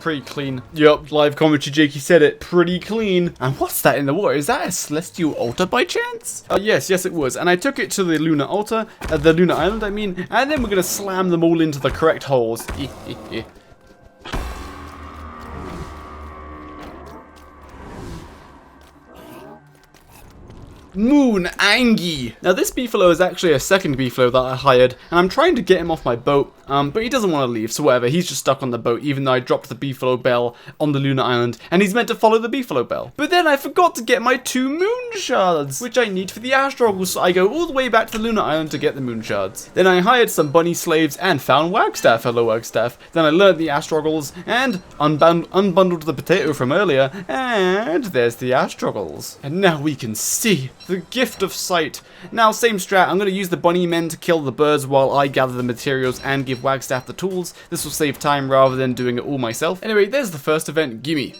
pretty clean. Yup, live commentary Jakey said it. Pretty clean. And what's that in the water? Is that a celestial altar by chance? Yes, it was. And I took it to the lunar altar, the lunar island I mean, and then we're gonna slam them all into the correct holes. Moon Angie. Now this beefalo is actually a second beefalo that I hired, and I'm trying to get him off my boat, but he doesn't want to leave, so whatever, he's just stuck on the boat even though I dropped the beefalo bell on the lunar island, and he's meant to follow the beefalo bell. But then I forgot to get my 2 moon shards, which I need for the astrogals, so I go all the way back to the lunar island to get the moon shards. Then I hired some bunny slaves and found Wagstaff. Hello Wagstaff. Then I learned the astrogals and unbundled the potato from earlier, and there's the astrogals. And now we can see the gift of sight. Now, same strat, I'm going to use the bunny men to kill the birds while I gather the materials and give Wagstaff the tools. This will save time rather than doing it all myself. Anyway, there's the first event, gimme.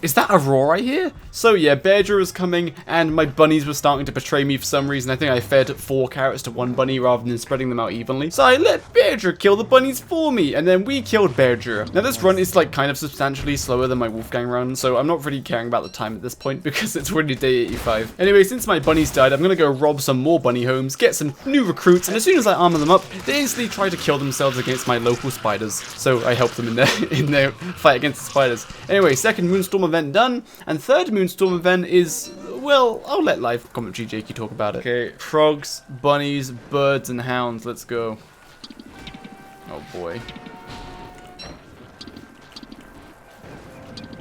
Is that a roar I hear? So yeah, Bearger is coming, and my bunnies were starting to betray me for some reason. I think I fed 4 carrots to 1 bunny rather than spreading them out evenly. So I let Bearger kill the bunnies for me, and then we killed Bearger. Now this run is like kind of substantially slower than my Wolfgang run, so I'm not really caring about the time at this point because it's already day 85. Anyway, since my bunnies died, I'm gonna go rob some more bunny homes, get some new recruits, and as soon as I armor them up, they instantly try to kill themselves against my local spiders. So I help them in their fight against the spiders. Anyway, second Moonstone event done, and third Moonstone event is, well, I'll let live commentary Jakey talk about it. Okay, frogs, bunnies, birds, and hounds. Let's go. Oh boy.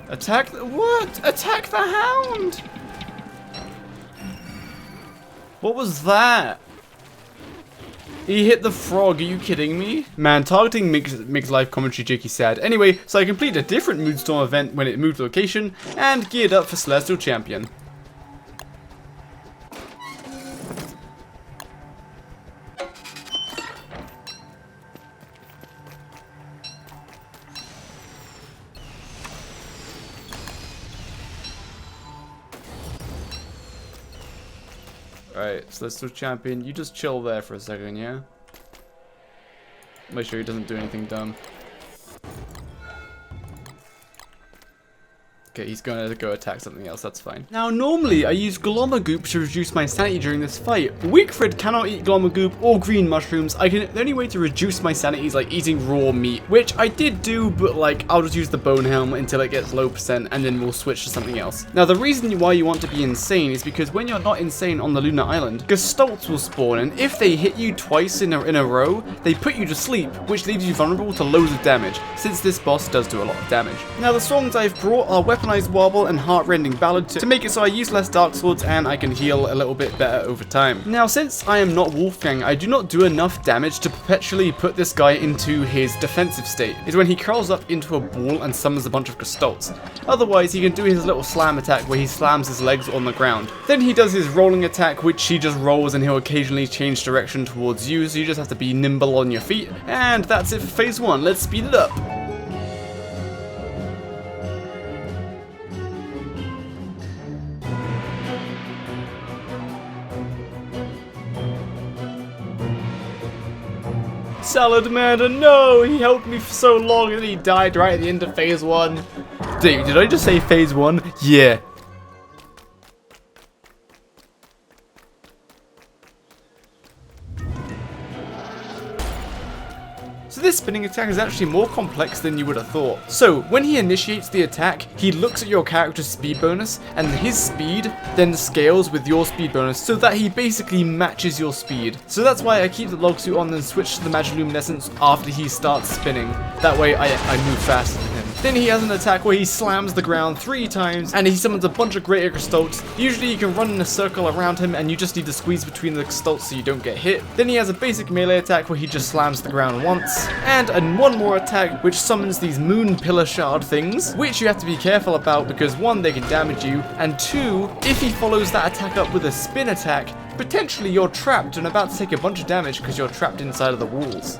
Attack the, what? Attack the hound! What was that? He hit the frog, are you kidding me? Man, targeting makes live commentary Jakey sad. Anyway, so I completed a different Moonstone event when it moved location, and geared up for Celestial Champion. Alright, Celestial Champion, you just chill there for a second, yeah? Make sure he doesn't do anything dumb. Okay, he's going to go attack something else, that's fine. Now, normally I use Glommagoop to reduce my sanity during this fight. Wigfrid cannot eat Glommagoop or green mushrooms. The only way to reduce my sanity is like eating raw meat, which I did do, but like I'll just use the bone helm until it gets low percent and then we'll switch to something else. Now, the reason why you want to be insane is because when you're not insane on the lunar island, Gestolts will spawn, and if they hit you twice in a row, they put you to sleep, which leaves you vulnerable to loads of damage, since this boss does do a lot of damage. Now, the songs I've brought are weaponized Wobble and Heartrending Ballad to make it so I use less Dark Swords and I can heal a little bit better over time. Now, since I am not Wolfgang, I do not do enough damage to perpetually put this guy into his defensive state. Is when he curls up into a ball and summons a bunch of Gestolts. Otherwise, he can do his little slam attack where he slams his legs on the ground. Then he does his rolling attack, which he just rolls and he'll occasionally change direction towards you, so you just have to be nimble on your feet. And that's it for phase 1. Let's speed it up. Salamander, no! He helped me for so long and he died right at the end of phase 1. Dude, did I just say phase 1? Yeah. So this spinning attack is actually more complex than you would have thought. So, when he initiates the attack, he looks at your character's speed bonus, and his speed then scales with your speed bonus, so that he basically matches your speed. So that's why I keep the log suit on and switch to the Magiluminescence after he starts spinning. That way I move faster than him. Then he has an attack where he slams the ground 3 times, and he summons a bunch of greater Gestolts. Usually you can run in a circle around him, and you just need to squeeze between the Gestolts so you don't get hit. Then he has a basic melee attack where he just slams the ground once. And one more attack which summons these moon pillar shard things, which you have to be careful about because 1, they can damage you, and 2, if he follows that attack up with a spin attack, potentially you're trapped and about to take a bunch of damage because you're trapped inside of the walls.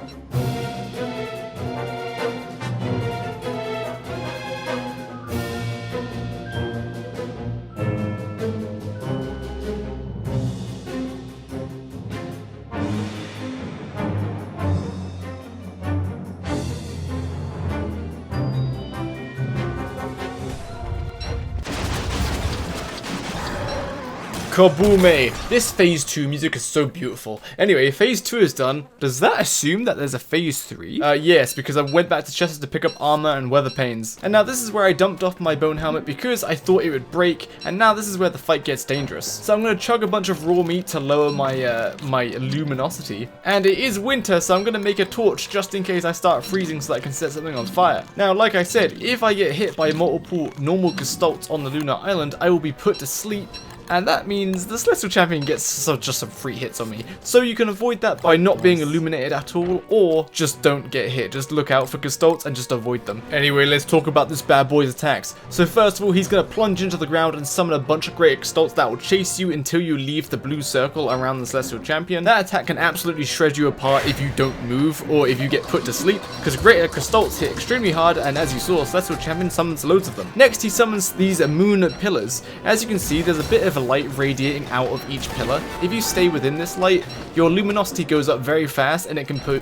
Kaboomy! This phase 2 music is so beautiful. Anyway, phase 2 is done. Does that assume that there's a phase 3? Yes, because I went back to Chester to pick up armor and weather panes. And now this is where I dumped off my bone helmet because I thought it would break, and now this is where the fight gets dangerous. So I'm gonna chug a bunch of raw meat to lower my my luminosity. And it is winter, so I'm gonna make a torch just in case I start freezing so that I can set something on fire. Now, like I said, if I get hit by multiple normal gestalt on the lunar island, I will be put to sleep. And that means the Celestial Champion gets just some free hits on me. So you can avoid that by not being illuminated at all, or just don't get hit. Just look out for Gestalts and just avoid them. Anyway, let's talk about this bad boy's attacks. So first of all, he's going to plunge into the ground and summon a bunch of great Gestalts that will chase you until you leave the blue circle around the Celestial Champion. That attack can absolutely shred you apart if you don't move, or if you get put to sleep, because greater Gestalts hit extremely hard, and as you saw, Celestial Champion summons loads of them. Next, he summons these moon pillars. As you can see, there's a bit of a light radiating out of each pillar. If you stay within this light, your luminosity goes up very fast, and it can put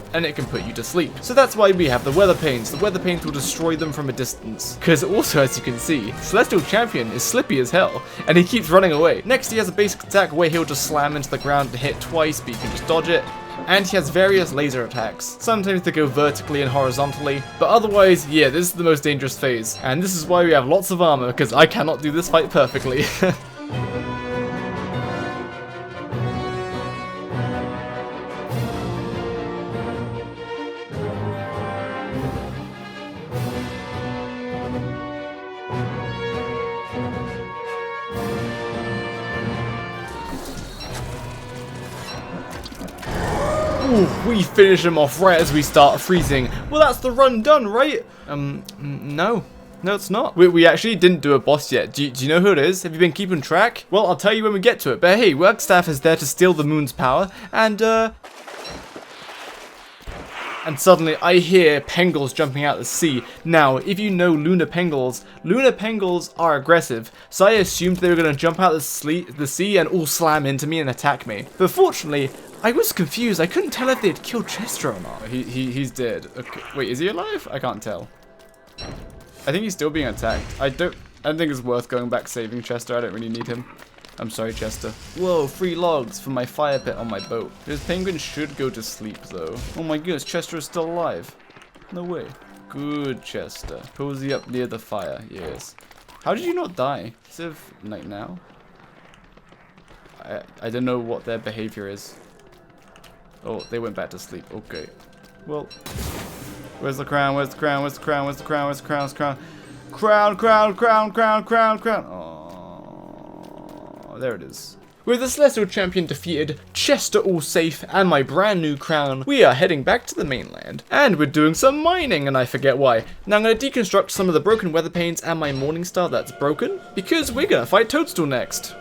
you to sleep. So that's why we have the weather panes. The weather panes will destroy them from a distance. Because also, as you can see, Celestial Champion is slippy as hell, and he keeps running away. Next, he has a basic attack where he'll just slam into the ground and hit twice, but you can just dodge it. And he has various laser attacks. Sometimes they go vertically and horizontally, but otherwise, yeah, this is the most dangerous phase. And this is why we have lots of armor, because I cannot do this fight perfectly. Ooh, we finish him off right as we start freezing. Well, that's the run done, right? No. No, it's not. We actually didn't do a boss yet. Do you know who it is? Have you been keeping track? Well, I'll tell you when we get to it. But hey, Workstaff is there to steal the moon's power, and suddenly I hear Pengals jumping out of the sea. Now, if you know lunar Pengals are aggressive, so I assumed they were going to jump out of the sea and all slam into me and attack me. But fortunately, I was confused. I couldn't tell if they'd killed Chester or not. He's dead. Okay. Wait, is he alive? I can't tell. I think he's still being attacked. I don't think it's worth going back saving Chester. I don't really need him. I'm sorry, Chester. Whoa, 3 logs for my fire pit on my boat. This penguin should go to sleep, though. Oh my goodness, Chester is still alive. No way. Good, Chester. Cozy up near the fire, yes. How did you not die? Is it night now? I don't know what their behavior is. Oh, they went back to sleep. Okay. Well, where's the crown? Where's the crown? Where's the crown? Where's the crown? Where's the crown? Crown, crown, crown, crown, crown, crown. Oh, there it is. With the Celestial Champion defeated, Chester all safe, and my brand new crown, we are heading back to the mainland. And we're doing some mining, and I forget why. Now I'm going to deconstruct some of the broken weather panes and my morning star that's broken, because we're going to fight Toadstool next.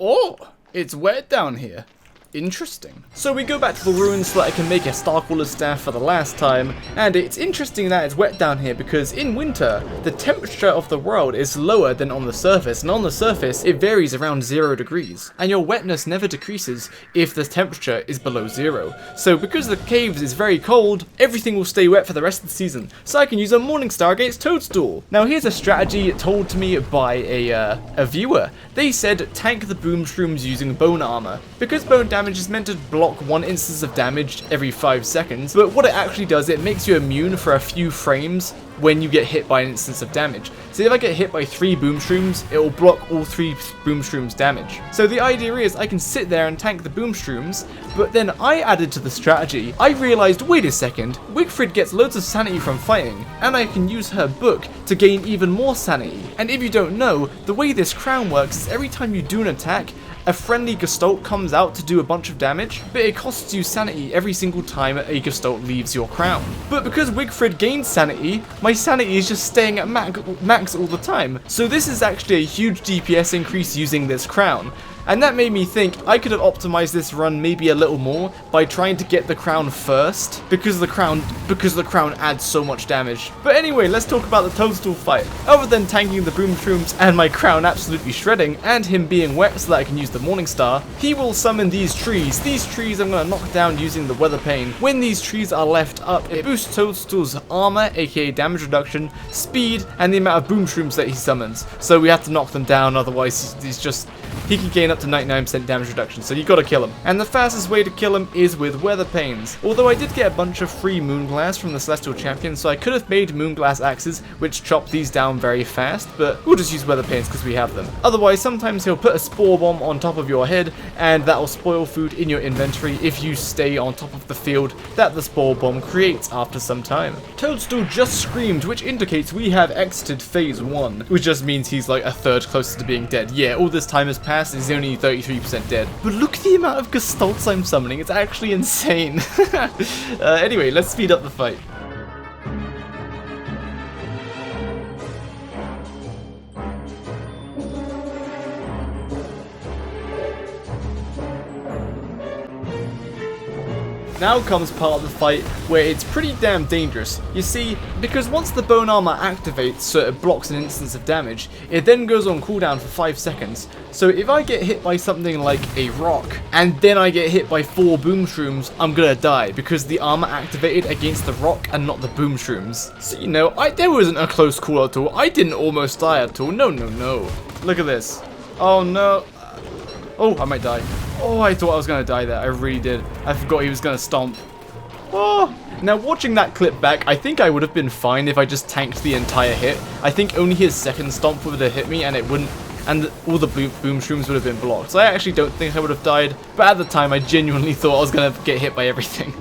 Oh, it's wet down here. Interesting. So we go back to the ruins so that I can make a Starcaller staff for the last time, and it's interesting that it's wet down here because in winter, the temperature of the world is lower than on the surface, and on the surface, it varies around 0 degrees, and your wetness never decreases if the temperature is below 0. So because the caves is very cold, everything will stay wet for the rest of the season, so I can use a Morning Star against Toadstool. Now here's a strategy told to me by a viewer. They said tank the boom shrooms using bone armor, because bone damage is meant to block 1 instance of damage every 5 seconds, but what it actually does, it makes you immune for a few frames when you get hit by an instance of damage. So if I get hit by 3 boom shrooms, it will block all 3 boom shrooms damage. So the idea is I can sit there and tank the boom shrooms, but then I added to the strategy, I realized, wait a second, Wigfrid gets loads of sanity from fighting, and I can use her book to gain even more sanity. And if you don't know, the way this crown works is every time you do an attack, a friendly Gestalt comes out to do a bunch of damage, but it costs you sanity every single time a Gestalt leaves your crown. But because Wigfrid gains sanity, my sanity is just staying at max all the time. So this is actually a huge DPS increase using this crown. And that made me think I could have optimized this run maybe a little more by trying to get the crown first, because the crown adds so much damage. But anyway, let's talk about the Toadstool fight. Other than tanking the boom shrooms and my crown absolutely shredding, and him being wet so that I can use the Morning Star, he will summon these trees. These trees I'm going to knock down using the Weather Pane. When these trees are left up, it boosts Toadstool's armor, aka damage reduction, speed, and the amount of boom shrooms that he summons. So we have to knock them down, otherwise he can gain up to 99% damage reduction, so you gotta kill him. And the fastest way to kill him is with Weather Panes. Although I did get a bunch of free Moonglass from the Celestial Champion, so I could have made Moonglass axes, which chop these down very fast, but we'll just use Weather Panes because we have them. Otherwise, sometimes he'll put a Spore Bomb on top of your head, and that will spoil food in your inventory if you stay on top of the field that the Spore Bomb creates after some time. Toadstool just screamed, which indicates we have exited phase 1, which just means he's like a third closer to being dead. Yeah, all this time has passed, he's only 33% dead. But look at the amount of Gestalts I'm summoning, it's actually insane. Anyway, let's speed up the fight. Now comes part of the fight where it's pretty damn dangerous. You see, because once the bone armor activates so it blocks an instance of damage, it then goes on cooldown for 5 seconds. So if I get hit by something like a rock, and then I get hit by 4 boom shrooms, I'm gonna die, because the armor activated against the rock and not the boom shrooms. So you know, there wasn't a close call at all. I didn't almost die at all. No, no, no. Look at this. Oh no. Oh, I might die. Oh, I thought I was going to die there. I really did. I forgot he was going to stomp. Oh. Now, watching that clip back, I think I would have been fine if I just tanked the entire hit. I think only his second stomp would have hit me, and it wouldn't, and all the boom shrooms would have been blocked. So I actually don't think I would have died, but at the time, I genuinely thought I was going to get hit by everything.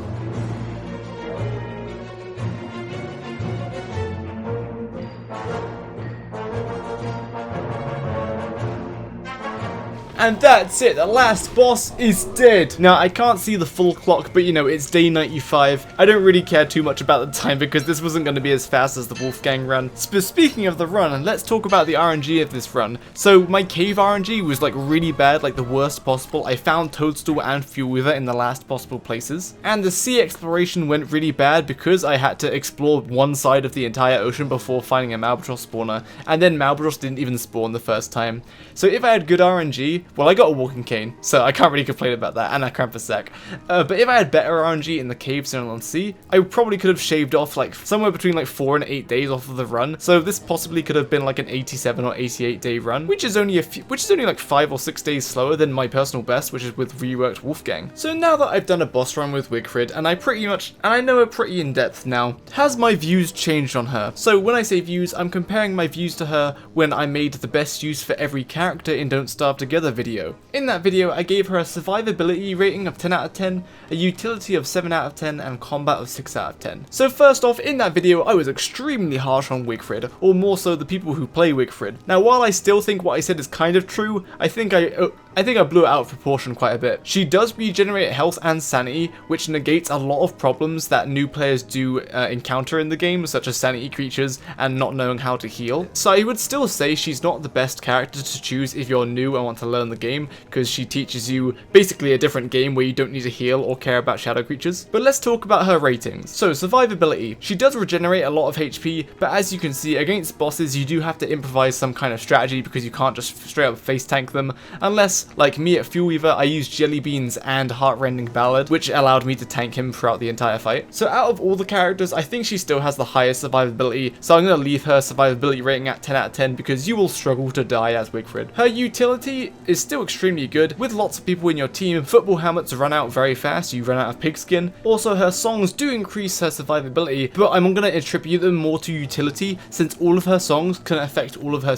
And that's it, the last boss is dead. Now, I can't see the full clock, but you know, it's day 95. I don't really care too much about the time because this wasn't going to be as fast as the Wolfgang run. Speaking of the run, let's talk about the RNG of this run. So, my cave RNG was like really bad, like the worst possible. I found Toadstool and Fuelweaver in the last possible places. And the sea exploration went really bad because I had to explore one side of the entire ocean before finding a Malbatross spawner. And then Malbatross didn't even spawn the first time. So if I had good RNG, well, I got a walking cane, so I can't really complain about that, and a Krampus sack. But if I had better RNG in the caves and on sea, I probably could have shaved off like somewhere between like 4 and 8 days off of the run. So this possibly could have been like an 87 or 88 day run, which is only like 5 or 6 days slower than my personal best, which is with reworked Wolfgang. So now that I've done a boss run with Wigfrid, and I know her pretty in depth now, has my views changed on her? So when I say views, I'm comparing my views to her when I made the best use for every character in Don't Starve Together video. In that video, I gave her a survivability rating of 10 out of 10, a utility of 7 out of 10, and combat of 6 out of 10. So first off, in that video, I was extremely harsh on Wigfrid, or more so the people who play Wigfrid. Now, while I still think what I said is kind of true, I think I blew it out of proportion quite a bit. She does regenerate health and sanity, which negates a lot of problems that new players do encounter in the game, such as sanity creatures and not knowing how to heal. So I would still say she's not the best character to choose if you're new and want to learn the game, because she teaches you basically a different game where you don't need to heal or care about shadow creatures. But let's talk about her ratings. So survivability. She does regenerate a lot of HP, but as you can see, against bosses you do have to improvise some kind of strategy because you can't just straight up face tank them, unless, like me at Fuelweaver, I used Jelly Beans and Heartrending Ballad, which allowed me to tank him throughout the entire fight. So out of all the characters, I think she still has the highest survivability, so I'm going to leave her survivability rating at 10 out of 10 because you will struggle to die as Wigfrid. Her utility is still extremely good. With lots of people in your team, football helmets run out very fast, you run out of pigskin. Also, her songs do increase her survivability, but I'm going to attribute them more to utility since all of her songs can affect all of her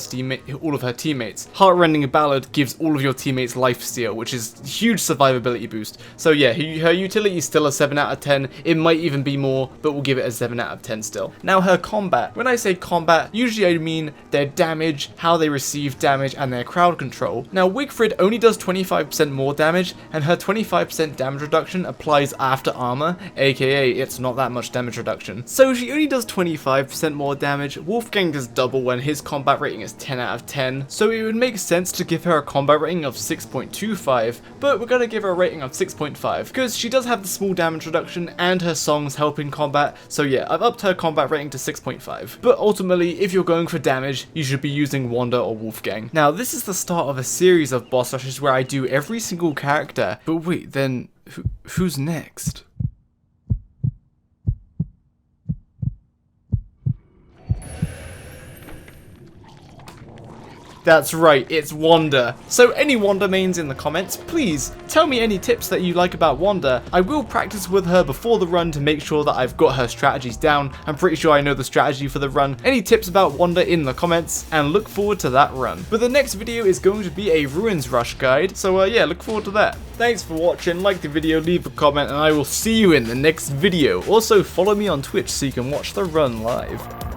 teammates. Heartrending Ballad gives all of your teammates lifesteal, which is a huge survivability boost. So yeah, her utility is still a 7 out of 10. It might even be more, but we'll give it a 7 out of 10 still. Now her combat. When I say combat, usually I mean their damage, how they receive damage, and their crowd control. Now Wigfrid only does 25% more damage, and her 25% damage reduction applies after armor, aka it's not that much damage reduction. So she only does 25% more damage. Wolfgang does double when his combat rating is 10 out of 10. So it would make sense to give her a combat rating of 6.25, but we're gonna give her a rating of 6.5 because she does have the small damage reduction and her songs help in combat. So yeah, I've upped her combat rating to 6.5. But ultimately, if you're going for damage, you should be using Wanda or Wolfgang. Now, this is the start of a series of boss rushes where I do every single character. But wait, then who's next? That's right, it's Wanda. So any Wanda mains in the comments, please tell me any tips that you like about Wanda. I will practice with her before the run to make sure that I've got her strategies down. I'm pretty sure I know the strategy for the run. Any tips about Wanda in the comments, and look forward to that run. But the next video is going to be a Ruins Rush guide, so yeah, look forward to that. Thanks for watching, like the video, leave a comment, and I will see you in the next video. Also, follow me on Twitch so you can watch the run live.